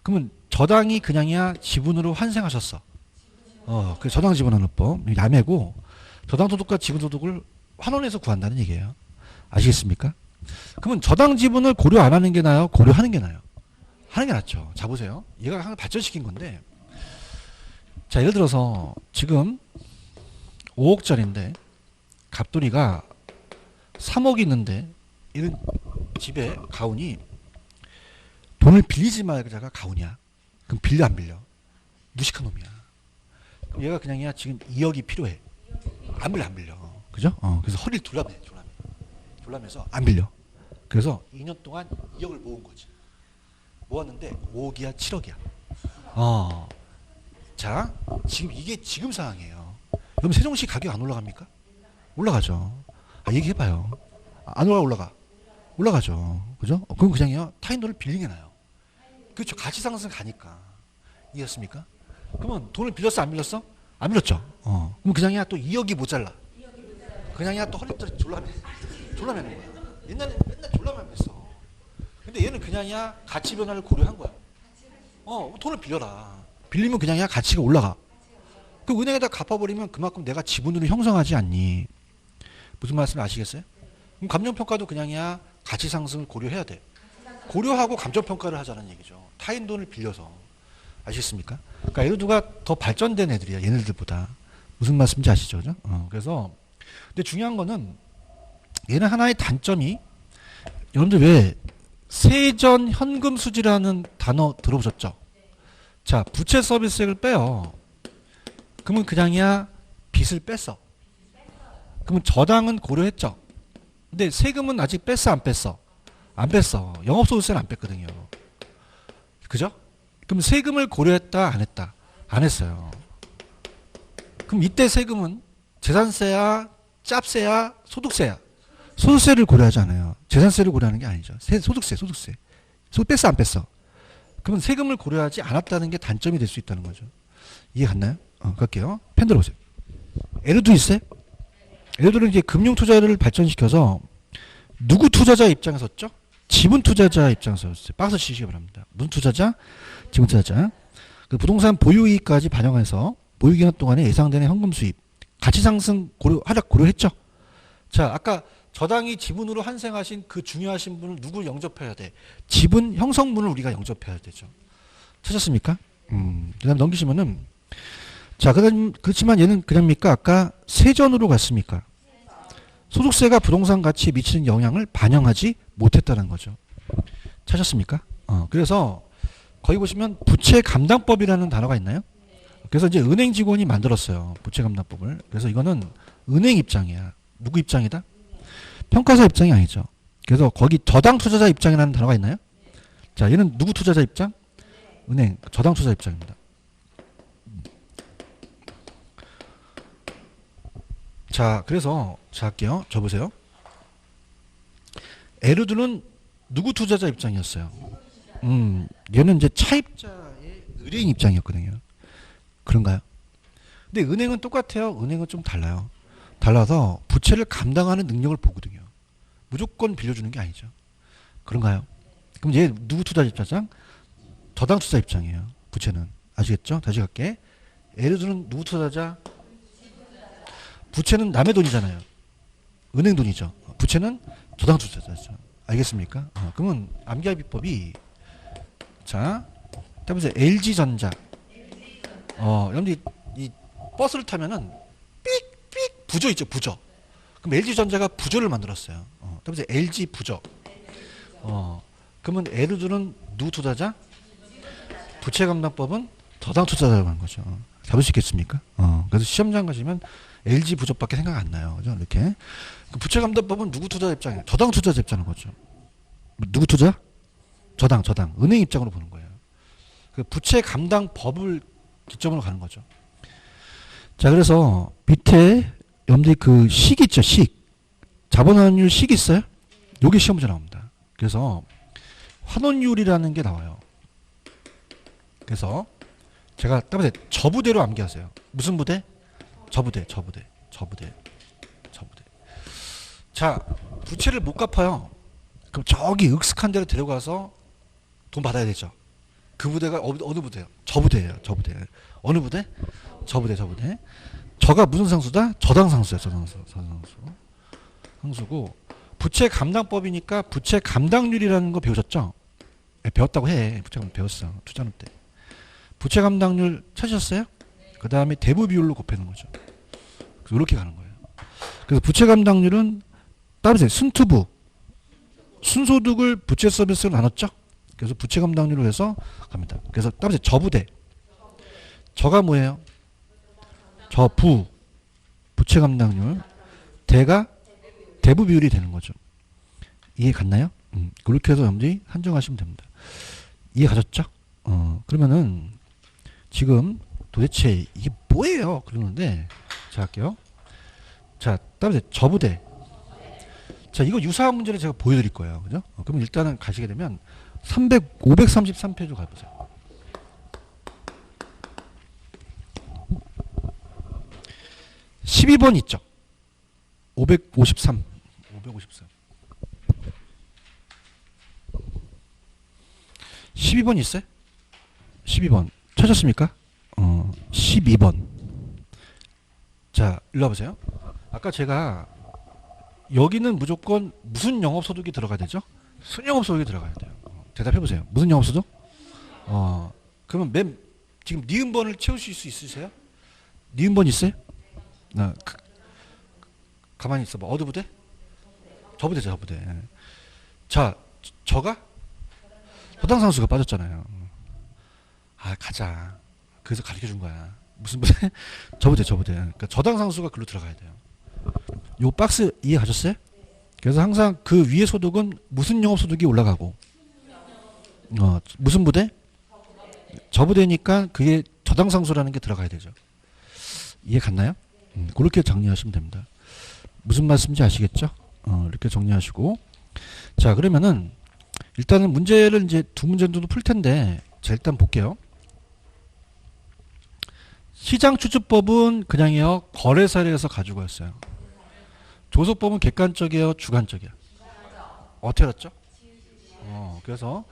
그러면 저당이 그냥이야 지분으로 환생하셨어. 그 저당 지분환원법 야매고 저당 소득과 지분 소득을 환원해서 구한다는 얘기예요. 아시겠습니까? 그러면 저당 지분을 고려 안 하는 게 나아요? 고려하는 게 나아요? 하는 게 낫죠. 자 보세요. 얘가 항상 발전시킨 건데 자 예를 들어서 지금 5억짜리인데 갑돌이가 3억이 있는데 이런 집에 가훈이 돈을 빌리지 말자가 가훈이야. 그럼 빌려 안 빌려? 무식한 놈이야. 그럼 얘가 그냥이야 지금 2억이 필요해. 안 빌려. 그죠? 그래서 허리를 졸라매서 안 빌려. 그래서 2년 동안 2억을 모은 거지. 모았는데 5억이야 7억이야. 자 지금 이게 지금 상황이에요. 그럼 세종시 가격 안 올라갑니까? 올라가죠. 얘기해봐요. 안 올라가. 올라가죠. 그죠? 그럼 그냥요 타인 돈을 빌리는 게 나아요. 그렇죠. 가치 상승 가니까. 이해했습니까? 그러면 돈을 빌렸어 안 빌렸어? 안 빌렸죠. 그럼 그냥이야 또 2억이 모자라. 그냥이야 또 허리띠를 졸라매는 거야. 옛날에 맨날 졸라매했어. 근데 얘는 그냥이야 가치 변화를 고려한 거야. 돈을 빌려라. 빌리면 그냥이야 가치가 올라가. 그 은행에다 갚아버리면 그만큼 내가 지분으로 형성하지 않니? 무슨 말씀 아시겠어요? 그럼 감정평가도 그냥이야 가치 상승을 고려해야 돼. 고려하고 감정평가를 하자는 얘기죠. 타인 돈을 빌려서. 아시겠습니까? 그러니까 에르두가 더 발전된 애들이야. 얘네들보다. 무슨 말씀인지 아시죠? 그죠? 그래서 근데 중요한 거는 얘는 하나의 단점이 여러분들 왜 세전 현금 수지라는 단어 들어보셨죠? 자, 부채 서비스액을 빼요. 그러면 그냥이야 빚을 뺐어. 그러면 저당은 고려했죠. 근데 세금은 아직 뺐어 안 뺐어? 안 뺐어. 영업소득세는 안 뺐거든요. 그죠? 그럼 세금을 고려했다 안 했다? 안 했어요. 그럼 이때 세금은 재산세야 짭세야, 소득세야. 소득세를 고려하지 않아요. 재산세를 고려하는 게 아니죠. 소득세. 소득 뺐어, 안 뺐어? 그러면 세금을 고려하지 않았다는 게 단점이 될 수 있다는 거죠. 이해 갔나요? 갈게요. 펜 들어보세요. 에르도 있어요? 에르도는 이제 금융 투자를 발전시켜서 누구 투자자 입장에서 썼죠? 지분 투자자 입장에서 썼어요. 박스 치시기 바랍니다. 무슨 투자자? 지분 투자자. 그 부동산 보유이익까지 반영해서 보유기간 동안에 예상되는 현금 수입, 가치 상승 하락 고려했죠. 자, 아까 저당이 지분으로 환생하신 그 중요하신 분을 누구 영접해야 돼? 지분 형성분을 우리가 영접해야 되죠. 찾았습니까? 그다음 넘기시면은 자, 그렇지만 얘는 그냥입니까? 아까 세전으로 갔습니까? 소득세가 부동산 가치에 미치는 영향을 반영하지 못했다는 거죠. 찾았습니까? 그래서 거기 보시면 부채 감당법이라는 단어가 있나요? 그래서 이제 은행 직원이 만들었어요. 부채 감당법을. 그래서 이거는 은행 입장이야. 누구 입장이다? 평가사 입장이 아니죠. 그래서 거기 저당 투자자 입장이라는 단어가 있나요? 자, 얘는 누구 투자자 입장? 은행, 저당 투자자 입장입니다. 자, 그래서 자 할게요. 저 보세요. 에르두는 누구 투자자 입장이었어요? 얘는 이제 차입자의 의뢰인 입장이었거든요. 그런가요? 근데 은행은 똑같아요. 은행은 좀 달라요. 달라서 부채를 감당하는 능력을 보거든요. 무조건 빌려주는 게 아니죠. 그런가요? 그럼 얘 누구 투자 입장? 저당 투자 입장이에요. 부채는. 아시겠죠? 다시 갈게. 에르두는 누구 투자자? 부채는 남의 돈이잖아요. 은행 돈이죠. 부채는 저당 투자자죠. 알겠습니까? 그러면 암기할 비법이 자, 따보세요. LG전자. 여러분들이 이 버스를 타면은 삑삑 부조 있죠. 부조. 그럼 LG전자가 부조를 만들었어요. 따보세요. LG 부조. 그러면 에르두는 누구 투자자? 부채 감당법은 저당 투자자라고 하는 거죠. 잡을 수 있겠습니까? 그래서 시험장 가시면 LG 부조밖에 생각 안 나요. 그죠? 이렇게. 그 부채 감당법은 누구 투자 입장이에요? 저당 투자자 입장인 거죠. 누구 투자? 저당. 은행 입장으로 보는 거예요. 그 부채 감당법을 기점으로 가는 거죠. 자, 그래서 밑에 여러분들이 그 식 있죠, 식. 자본환율 식 있어요? 요게 시험 문제 나옵니다. 그래서 환원율이라는 게 나와요. 그래서 제가 따라서 저부대로 암기하세요. 무슨 부대? 저부대. 자, 부채를 못 갚아요. 그럼 저기 익숙한 데로 데려가서 돈 받아야 되죠. 그 부대가 어느 부대예요? 저부대예요. 저부대. 어느 부대? 저부대. 저가 무슨 상수다? 저당 상수예요. 상수고 부채 감당법이니까 부채 감당률이라는 거 배우셨죠? 네, 배웠다고 해. 부채 감당 배웠어. 투자는 때. 부채 감당률 찾으셨어요? 그 다음에 대부 비율로 곱하는 거죠. 그래서 이렇게 가는 거예요. 그래서 부채 감당률은 따르세요. 순투부. 순소득을 부채 서비스로 나눴죠? 그래서 부채 감당률로 해서 갑니다. 그래서 따르세요. 저부대. 저가 뭐예요? 저부. 부채 감당률. 대가 대부 비율이 되는 거죠. 이해 갔나요? 그렇게 해서 여러분들이 한정하시면 됩니다. 이해 가셨죠? 그러면은 지금 도대체 이게 뭐예요? 그러는데 자 할게요. 자, 따르세요. 저부대. 자, 이거 유사한 문제를 제가 보여드릴 거예요. 그죠? 그러면 일단은 가시게 되면 533페이지로 가보세요. (12번) 있죠? 553 12번 있어요? 12번 찾았습니까? 12번. 자, 일로 와보세요. 아까 제가 여기는 무조건 무슨 영업소득이 들어가야 되죠? 순영업소득이 들어가야 돼요. 대답해보세요. 무슨 영업소득? 그러면 지금 니은번을 채우실 수 있으세요? 니은번 있어요? 가만히 있어봐. 어느 부대? 저부대죠, 저부대. 자, 저가? 저당상수가 빠졌잖아요. 가자. 그래서 가르쳐 준 거야. 무슨 부대? 저부대. 그러니까 저당상수가 글로 들어가야 돼요. 요 박스 이해 가셨어요? 그래서 항상 그 위에 소득은 무슨 영업소득이 올라가고, 무슨 부대? 저부대니까 그게 저당상수라는 게 들어가야 되죠. 이해 갔나요? 그렇게 정리하시면 됩니다. 무슨 말씀인지 아시겠죠? 이렇게 정리하시고. 자, 그러면은 일단은 문제를 이제 두 문제 정도 풀 텐데, 자, 일단 볼게요. 시장 추측법은 그냥요, 거래사례에서 가지고 왔어요. 조속법은 객관적이에요, 주관적이에요? 어떻게 알았죠? 그래서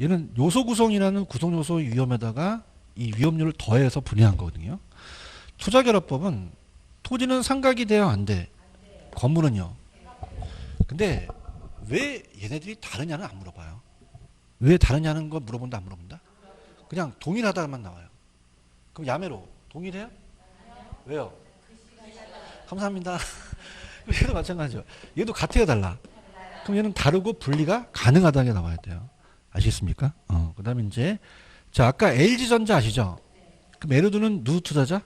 얘는 요소 구성이라는 구성 요소의 위험에다가 이 위험률을 더해서 분해한 거거든요. 투자결합법은 토지는 상각이 돼야 안 돼. 건물은요. 근데 왜 얘네들이 다르냐는 안 물어봐요. 왜 다르냐는 거 물어본다 안 물어본다? 그냥 동일하다만 나와요. 그럼 야매로 동일해요? 왜요? 감사합니다. 얘도 마찬가지죠. 얘도 같아야 달라. 그럼 얘는 다르고 분리가 가능하다는 게 나와야 돼요. 아시겠습니까? 그 다음에 이제, 자, 아까 LG전자 아시죠? 그럼 예를 들면 누구 투자자?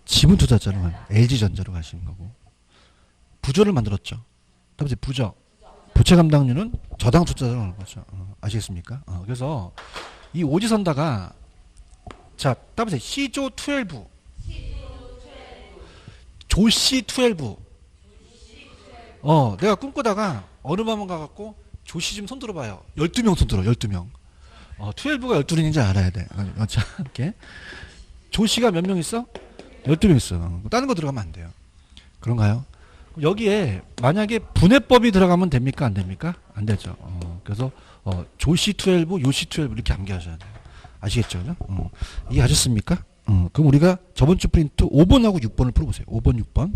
지분 투자자로 LG전자로 가시는 거고. 부조를 만들었죠. 다음에 부조. 부채 감당률은 저당 투자자로 하는 거죠. 아시겠습니까? 그래서 이 오지선다가, 자, 따보세요. C조 12. 조씨 12. 내가 꿈꾸다가 어느 밤은 가갖고 조씨 좀 손 들어봐요. 12명 손 들어, 12명. 12가 12인지 알아야 돼. 자, 이렇게. 조씨가 몇 명 있어? 12명 있어. 다른 거 들어가면 안 돼요. 그런가요? 여기에 만약에 분해법이 들어가면 됩니까? 안 됩니까? 안 되죠. 그래서 조씨 12, 요씨 12 이렇게 암기하셔야 돼요. 아시겠죠? 그죠? 이해하셨습니까? 그럼 우리가 저번 주 프린트 5번하고 6번을 풀어보세요. 5번, 6번.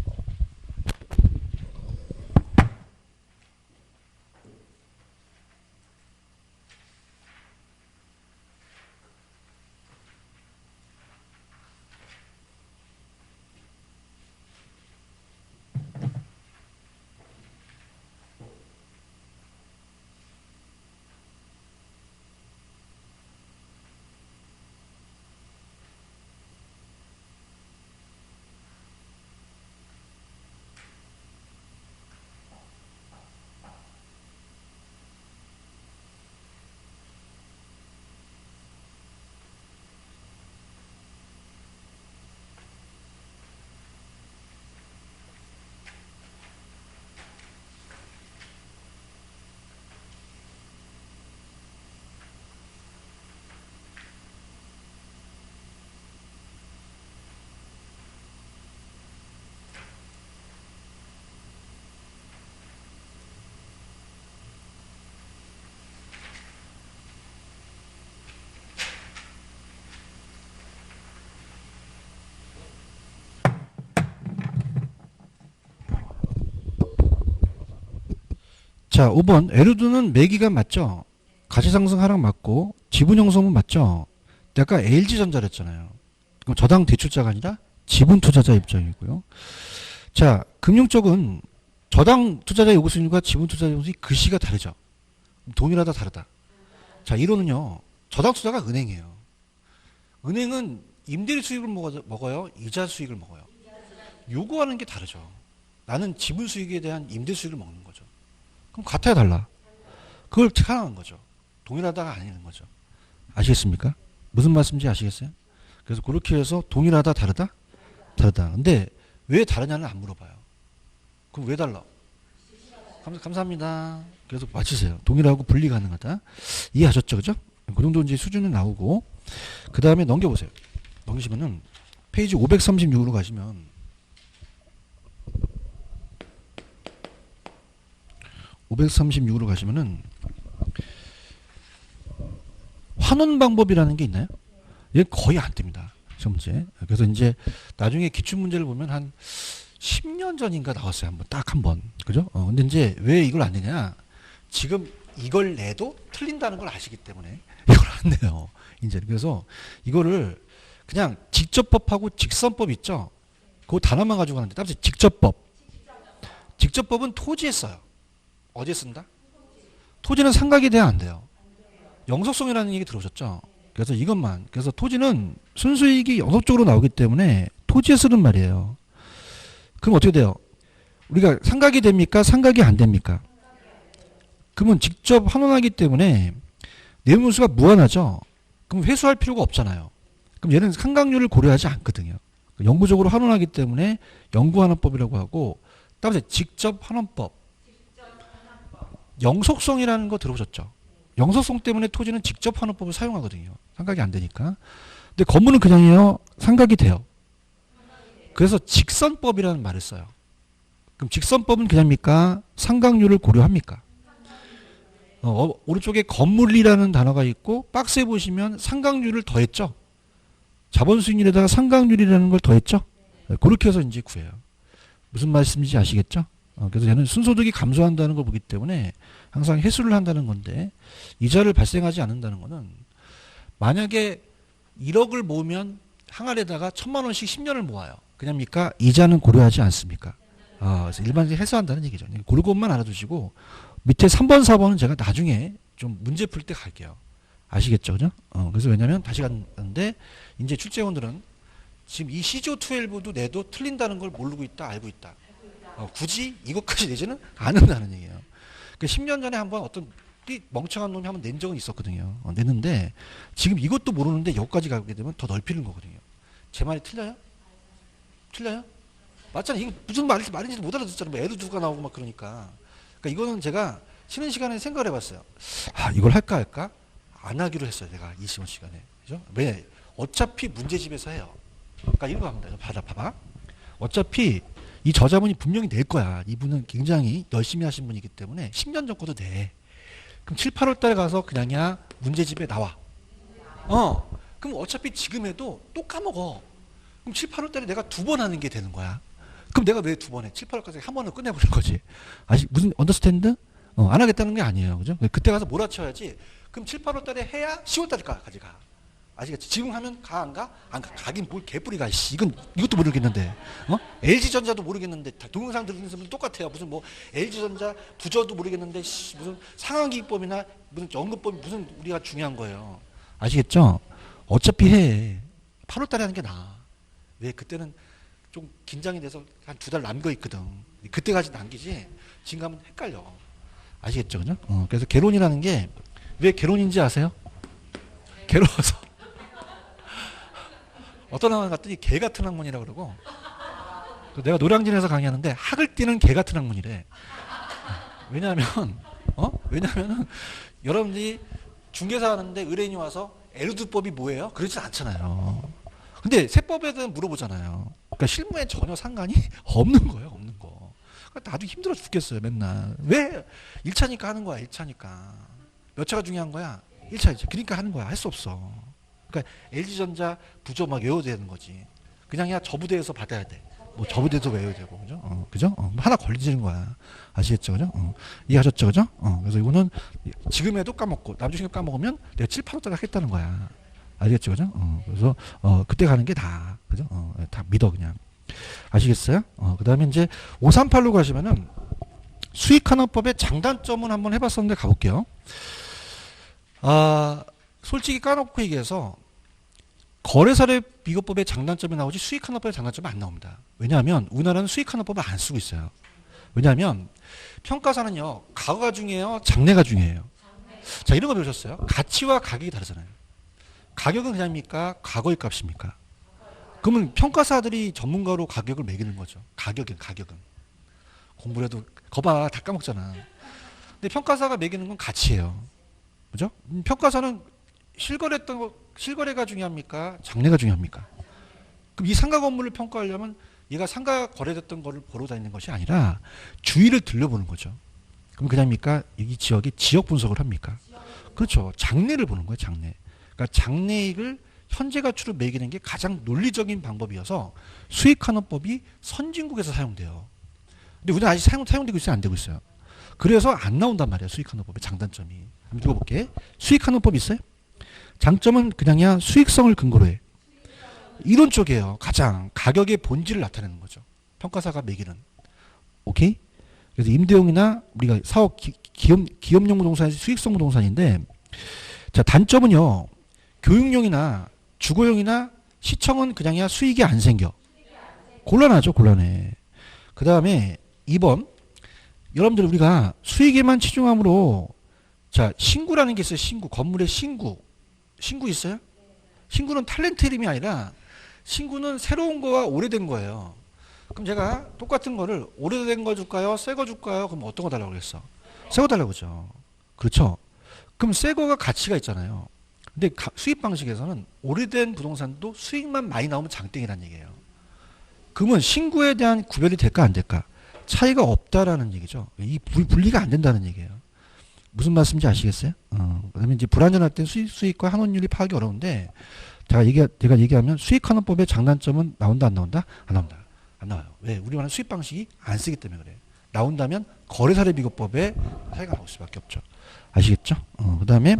자, 5번. 에르두는 매기가 맞죠? 가치상승 하락 맞고, 지분 형성은 맞죠? 아까 LG전자를 했잖아요. 그럼 저당 대출자가 아니라 지분 투자자 입장이고요. 자, 금융 쪽은 저당 투자자 요구수익률과 지분 투자자 요구수익 글씨가 다르죠? 동일하다, 다르다. 자, 이론은요, 저당 투자가 은행이에요. 은행은 임대료 수익을 먹어요? 이자 수익을 먹어요? 요구하는 게 다르죠. 나는 지분 수익에 대한 임대 수익을 먹는 거죠. 그럼 같아야 달라. 그걸 하나는 거죠. 동일하다가 아니는 거죠. 아시겠습니까? 무슨 말씀인지 아시겠어요? 그래서 그렇게 해서 동일하다, 다르다? 다르다. 근데 왜 다르냐는 안 물어봐요. 그럼 왜 달라? 감사합니다. 그래서 맞추세요. 동일하고 분리 가능하다. 이해하셨죠? 그죠? 그 정도 이제 수준은 나오고, 그 다음에 넘겨보세요. 넘기시면은 페이지 536으로 가시면 536으로 가시면은 환원 방법이라는 게 있나요? 얘 거의 안 뜹니다. 시험 문제. 그래서 이제 나중에 기출 문제를 보면 한 10년 전인가 나왔어요. 딱 한 번. 그죠? 근데 이제 왜 이걸 안 내냐? 지금 이걸 내도 틀린다는 걸 아시기 때문에 이걸 안 내요. 이제 그래서 이거를 그냥 직접법하고 직선법 있죠? 그거 단어만 가지고 하는데 따라서 직접법. 직접법은 토지에 써요. 어디에 쓴다? 토지는 상각이 돼야 안 돼요. 영속성이라는 얘기 들어오셨죠? 그래서 이것만. 그래서 토지는 순수이익이 영속적으로 나오기 때문에 토지에 쓰는 말이에요. 그럼 어떻게 돼요? 우리가 상각이 됩니까? 상각이 안 됩니까? 그러면 직접 환원하기 때문에 내용문수가 무한하죠? 그럼 회수할 필요가 없잖아요. 그럼 얘는 상각률을 고려하지 않거든요. 영구적으로 환원하기 때문에 영구환원법이라고 하고 다음에 직접 환원법. 영속성이라는 거 들어보셨죠? 영속성 때문에 토지는 직접 환원법을 사용하거든요. 상각이 안 되니까. 근데 건물은 그냥요, 상각이 돼요. 그래서 직선법이라는 말을 써요. 그럼 직선법은 그냥입니까? 상각률을 고려합니까? 오른쪽에 건물이라는 단어가 있고 박스에 보시면 상각률을 더했죠. 자본 수익률에다가 상각률이라는 걸 더했죠. 그렇게 해서 이제 구해요. 무슨 말씀인지 아시겠죠? 그래서 저는 순소득이 감소한다는 걸 보기 때문에 항상 해수를 한다는 건데 이자를 발생하지 않는다는 거는 만약에 1억을 모으면 항아리에다가 1,000만 원씩 10년을 모아요. 그냥입니까? 이자는 고려하지 않습니까? 그래서 일반적으로 해소한다는 얘기죠. 그것만 알아두시고 밑에 3번, 4번은 제가 나중에 좀 문제 풀 때 갈게요. 아시겠죠? 그죠? 그래서 왜냐면 다시 갔는데 이제 출제원들은 지금 이 시조12도 내도 틀린다는 걸 모르고 있다, 알고 있다. 굳이 이것까지 내지는 않는다는 얘기예요. 그 10년 전에 한번 어떤 멍청한 놈이 한번 낸 적은 있었거든요. 냈는데 지금 이것도 모르는데 여기까지 가게 되면 더 넓히는 거거든요. 제 말이 틀려요? 틀려요? 맞잖아요. 이거 무슨 말인지도 못 알아듣잖아요. 뭐 애도 두가 나오고 막 그러니까. 그러니까 이거는 제가 쉬는 시간에 생각을 해봤어요. 이걸 할까 안 하기로 했어요. 내가 이 시험 시간에. 그죠? 왜? 어차피 문제집에서 해요. 그러니까 이거 합니다. 봐봐. 어차피 이 저자분이 분명히 낼 거야. 이분은 굉장히 열심히 하신 분이기 때문에 10년 전 거도 내. 그럼 7, 8월 달에 가서 그냥야 문제집에 나와. 그럼 어차피 지금 해도 또 까먹어. 그럼 7, 8월 달에 내가 2번 하는 게 되는 거야. 그럼 내가 왜 2번 해? 7, 8월까지 한 번은 끝내버린 거지. 무슨 언더스탠드? 안 하겠다는 게 아니에요. 그죠? 그때 가서 몰아쳐야지. 그럼 7, 8월 달에 해야 10월 달까지 가. 아시겠지? 지금 하면 가, 안 가? 안 가. 가긴 뭘 개뿌리가. 이것도 모르겠는데. LG전자도 모르겠는데. 동영상 들으는 분들 똑같아요. 무슨 뭐 LG전자 부저도 모르겠는데 무슨 상환기법이나 무슨 연금법이 무슨 우리가 중요한 거예요. 아시겠죠? 어차피 해. 8월 달에 하는 게 나아. 왜? 그때는 좀 긴장이 돼서 한 2달 남겨 있거든. 그때까지 남기지. 지금 가면 헷갈려. 아시겠죠? 그죠? 그래서 개론이라는 게 왜 개론인지 아세요? 괴로워서. 어떤 학원 갔더니 개 같은 학문이라고 그러고 내가 노량진에서 강의하는데 학을 띄는 개 같은 학문이래. 왜냐하면 여러분들이 중개사 하는데 의뢰인이 와서 에르두법이 뭐예요? 그러지 않잖아요. 근데 세법에든 물어보잖아요. 그러니까 실무에 전혀 상관이 없는 거예요. 없는 거. 그러니까 나도 힘들어 죽겠어요. 맨날. 왜? 1차니까 하는 거야. 1차니까. 몇 차가 중요한 거야? 1차. 그러니까 하는 거야. 할 수 없어. 그러니까 LG전자 부조 막 외워야 되는 거지. 그냥 저부대에서 받아야 돼. 뭐 저부대에서 외워야 되고, 그죠? 그죠? 하나 걸리지는 거야. 아시겠죠? 그죠? 이해하셨죠? 그죠? 그래서 이거는 지금 해도 까먹고, 나중에 까먹으면 내가 7, 8월달에 하겠다는 거야. 알겠죠? 그죠? 그래서, 그때 가는 게 다, 그죠? 다 믿어, 그냥. 아시겠어요? 그 다음에 이제 538로 가시면은 수익환원법의 장단점은 한번 해봤었는데 가볼게요. 솔직히 까놓고 얘기해서 거래사례 비교법의 장단점이 나오지 수익환원법의 장단점이 안 나옵니다. 왜냐하면 우리나라는 수익환원법을 안 쓰고 있어요. 왜냐하면 평가사는요, 가가 중요해요, 장래가 중요해요. 자, 이런 거 배우셨어요? 가치와 가격이 다르잖아요. 가격은 그냥입니까? 과거의 값입니까? 그러면 평가사들이 전문가로 가격을 매기는 거죠. 가격은. 공부를 해도 거봐 다 까먹잖아. 근데 평가사가 매기는 건 가치예요. 그죠? 평가사는 실거래가 중요합니까? 장래가 중요합니까? 그럼 이 상가 건물을 평가하려면 얘가 상가 거래됐던 거를 보러 다니는 것이 아니라 주위를 들려보는 거죠. 그럼 그냥입니까? 이 지역의 지역 분석을 합니까? 그렇죠. 장래를 보는 거예요. 장래. 그러니까 장래이익을 현재 가치로 매기는 게 가장 논리적인 방법이어서 수익환원법이 선진국에서 사용돼요. 근데 우리는 아직 사용되고 있어요? 안 되고 있어요? 그래서 안 나온단 말이에요. 수익환원법의 장단점이. 한번 읽어볼게. 수익환원법 있어요? 장점은 그냥야 수익성을 근거로 해. 이론 쪽이에요. 가장 가격의 본질을 나타내는 거죠. 평가사가 매기는. 오케이? 그래서 임대용이나 우리가 사업 기업용 부동산이 수익성 부동산인데, 자, 단점은요. 교육용이나 주거용이나 시청은 그냥야 수익이 안 생겨. 곤란하죠. 곤란해. 그 다음에 2번. 여러분들 우리가 수익에만 치중함으로, 자, 신구라는 게 있어요. 신구. 건물의 신구. 신구 있어요? 신구는 탤런트 이름이 아니라 신구는 새로운 거와 오래된 거예요. 그럼 제가 똑같은 거를 오래된 거 줄까요? 새 거 줄까요? 그럼 어떤 거 달라고 그랬어? 새 거 달라고 그러죠. 그렇죠? 그럼 새 거가 가치가 있잖아요. 근데 수입 방식에서는 오래된 부동산도 수익만 많이 나오면 장땡이라는 얘기예요. 그러면 신고에 대한 구별이 될까 안 될까? 차이가 없다라는 얘기죠. 이 분리가 안 된다는 얘기예요. 무슨 말씀인지 아시겠어요? 그다음에 이제 불안전할 때 수익과 환원율이 파악이 어려운데 제가 얘기하면 수익환원법의 장단점은 나온다 안 나온다? 안 나온다. 안 나와요. 왜? 우리 말하는 수입 방식이 안 쓰기 때문에 그래요. 나온다면 거래사례비교법에 차이가 나올 수밖에 없죠. 아시겠죠? 그다음에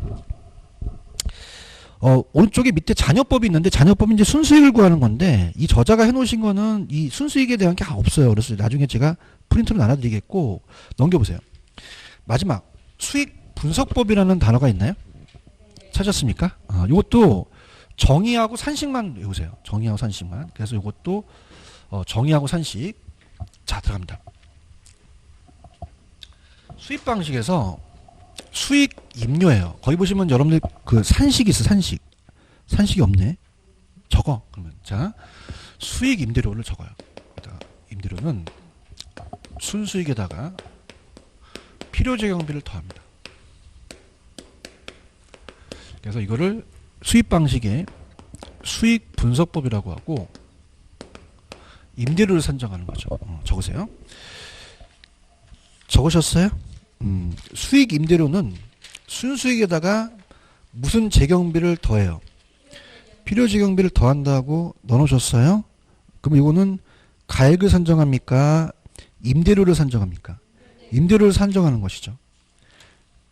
오른쪽에 밑에 잔여법이 있는데 잔여법은 이제 순수익을 구하는 건데 이 저자가 해놓으신 거는 이 순수익에 대한 게 없어요. 그래서 나중에 제가 프린트로 나눠드리겠고 넘겨보세요. 마지막 수익 분석법이라는 단어가 있나요? 찾았습니까? 이것도 정의하고 산식만 외우세요. 정의하고 산식만. 그래서 이것도 정의하고 산식. 자, 들어갑니다. 수입 방식에서 수익 임료예요. 거기 보시면 여러분들 그 산식이 있어, 산식. 산식이 없네. 적어. 그러면 자, 수익 임대료를 적어요. 임대료는 순수익에다가 필요재경비를 더합니다. 그래서 이거를 수입 방식의 수익 분석법이라고 하고 임대료를 산정하는 거죠. 적으세요. 적으셨어요? 수익 임대료는 순수익에다가 무슨 재경비를 더해요? 필요재경비를 더한다고 넣어놓으셨어요? 그럼 이거는 가액을 산정합니까? 임대료를 산정합니까? 임대료를 산정하는 것이죠.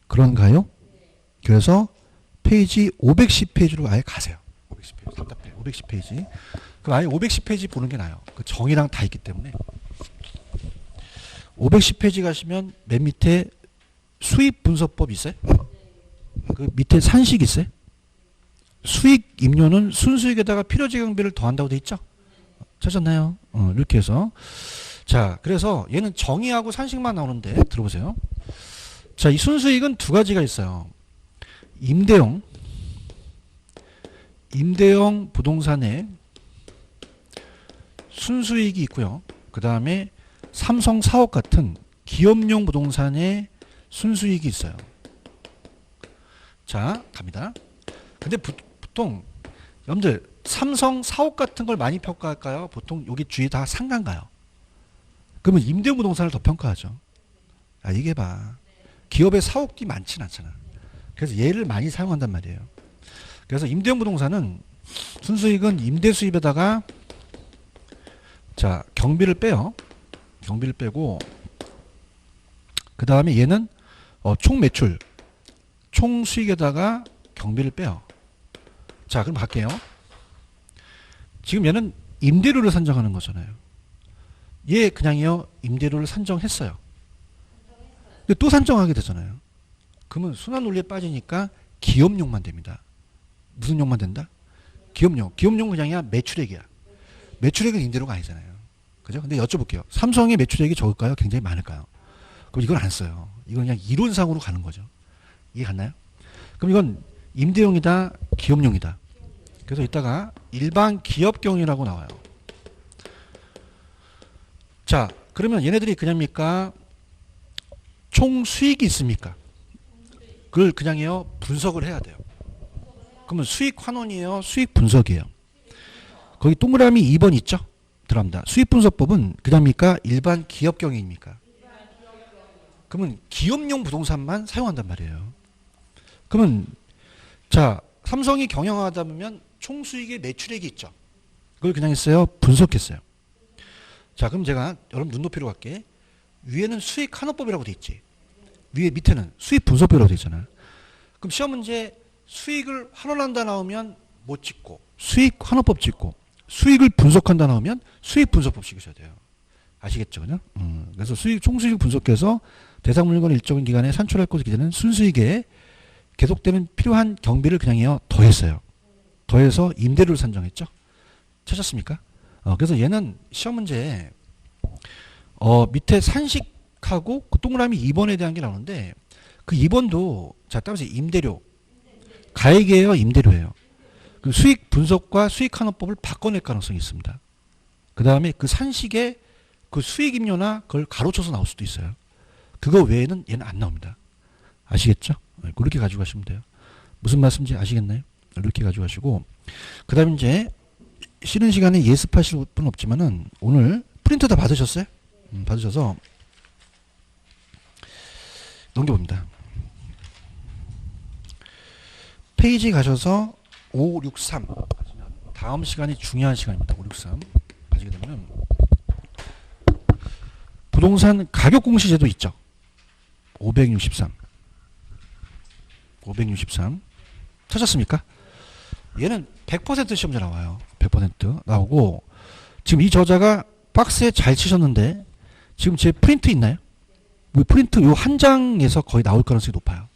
그런가요? 그래서 페이지 510페이지로 아예 가세요. 510페이지. 답답해. 510페이지. 그럼 아예 510페이지 보는 게 나아요. 그 정의랑 다 있기 때문에. 510페이지 가시면 맨 밑에 수입 분석법 있어요? 그 밑에 산식 있어요? 수익 임료는 순수익에다가 필요재경비를 더한다고 돼 있죠? 찾았나요? 이렇게 해서. 자, 그래서 얘는 정의하고 산식만 나오는데 들어보세요. 자, 이 순수익은 두 가지가 있어요. 임대용 부동산에 순수익이 있고요. 그 다음에 삼성 사옥 같은 기업용 부동산에 순수익이 있어요. 자, 갑니다. 근데 보통 여러분들 삼성 사옥 같은 걸 많이 평가할까요? 보통 여기 주위 다 상가인가요? 그러면 임대용 부동산을 더 평가하죠. 이게 봐. 기업의 사옥이 많지는 않잖아. 그래서 얘를 많이 사용한단 말이에요. 그래서 임대용 부동산은 순수익은 임대 수입에다가 자, 경비를 빼요. 경비를 빼고 그 다음에 얘는 총 매출, 총 수익에다가 경비를 빼요. 자, 그럼 갈게요. 지금 얘는 임대료를 산정하는 거잖아요. 얘 그냥요 임대료를 산정했어요. 근데 또 산정하게 되잖아요. 그러면 순환 논리에 빠지니까 기업용만 됩니다. 무슨 용만 된다? 기업용. 기업용 그냥이야 매출액이야. 매출액은 임대료가 아니잖아요. 그죠? 근데 여쭤볼게요. 삼성의 매출액이 적을까요? 굉장히 많을까요? 그럼 이건 안 써요. 이건 그냥 이론상으로 가는 거죠. 이해 갔나요? 그럼 이건 임대용이다, 기업용이다. 그래서 이따가 일반 기업경이라고 나와요. 자, 그러면 얘네들이 그냥입니까? 총 수익이 있습니까? 그걸 그냥요 분석을 해야 돼요. 그러면 수익 환원이에요? 수익 분석이에요? 거기 동그라미 2번 있죠? 들어갑니다. 수익 분석법은 그냥입니까? 일반 기업경입니까? 그러면 기업용 부동산만 사용한단 말이에요. 그러면 자, 삼성이 경영하다 보면 총 수익의 매출액이 있죠. 그걸 그냥 했어요? 분석했어요. 자, 그럼 제가 여러분 눈높이로 갈게. 위에는 수익 환원법이라고 돼 있지. 위에 밑에는 수익 분석법이라고 돼 있잖아. 그럼 시험 문제 수익을 환원한다 나오면 못 찍고 수익 환원법 찍고 수익을 분석한다 나오면 수익 분석법 찍으셔야 돼요. 아시겠죠, 그죠? 그래서 총수익 분석해서 대상 물건 일정 기간에 산출할 것을 기재는 순수익에 계속되는 필요한 경비를 그냥요 더했어요. 더해서 임대료를 산정했죠. 찾았습니까? 그래서 얘는 시험 문제에 밑에 산식하고 그 동그라미 2번에 대한 게 나오는데 그 2번도 자 따라서 임대료 가액이에요, 임대료예요. 그 수익 분석과 수익 환원법을 바꿔낼 가능성이 있습니다. 그 다음에 그 산식에 그 수익임료나 그걸 가로쳐서 나올 수도 있어요. 그거 외에는 얘는 안 나옵니다. 아시겠죠? 그렇게 가져가시면 돼요. 무슨 말씀인지 아시겠나요? 이렇게 가져가시고 그 다음에 이제 쉬는 시간에 예습하실 분 없지만은 오늘 프린트 다 받으셨어요? 받으셔서 넘겨봅니다. 페이지 가셔서 563 다음 시간이 중요한 시간입니다. 563 가시게 되면 부동산 가격 공시제도 있죠. 563 찾았습니까? 얘는 100% 시험자 나와요. 100% 나오고 지금 이 저자가 박스에 잘 치셨는데 지금 제 프린트 있나요? 프린트 요 한 장에서 거의 나올 가능성이 높아요.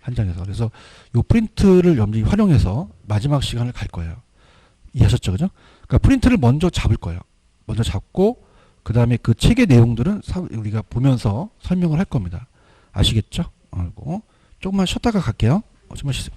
한 장에서. 그래서 요 프린트를 염두에 활용해서 마지막 시간을 갈 거예요. 이해하셨죠? 그죠? 그러니까 프린트를 먼저 잡을 거예요. 먼저 잡고 그 다음에 그 책의 내용들은 우리가 보면서 설명을 할 겁니다. 아시겠죠? 조금만 쉬었다가 갈게요. 좀만 쉬세요.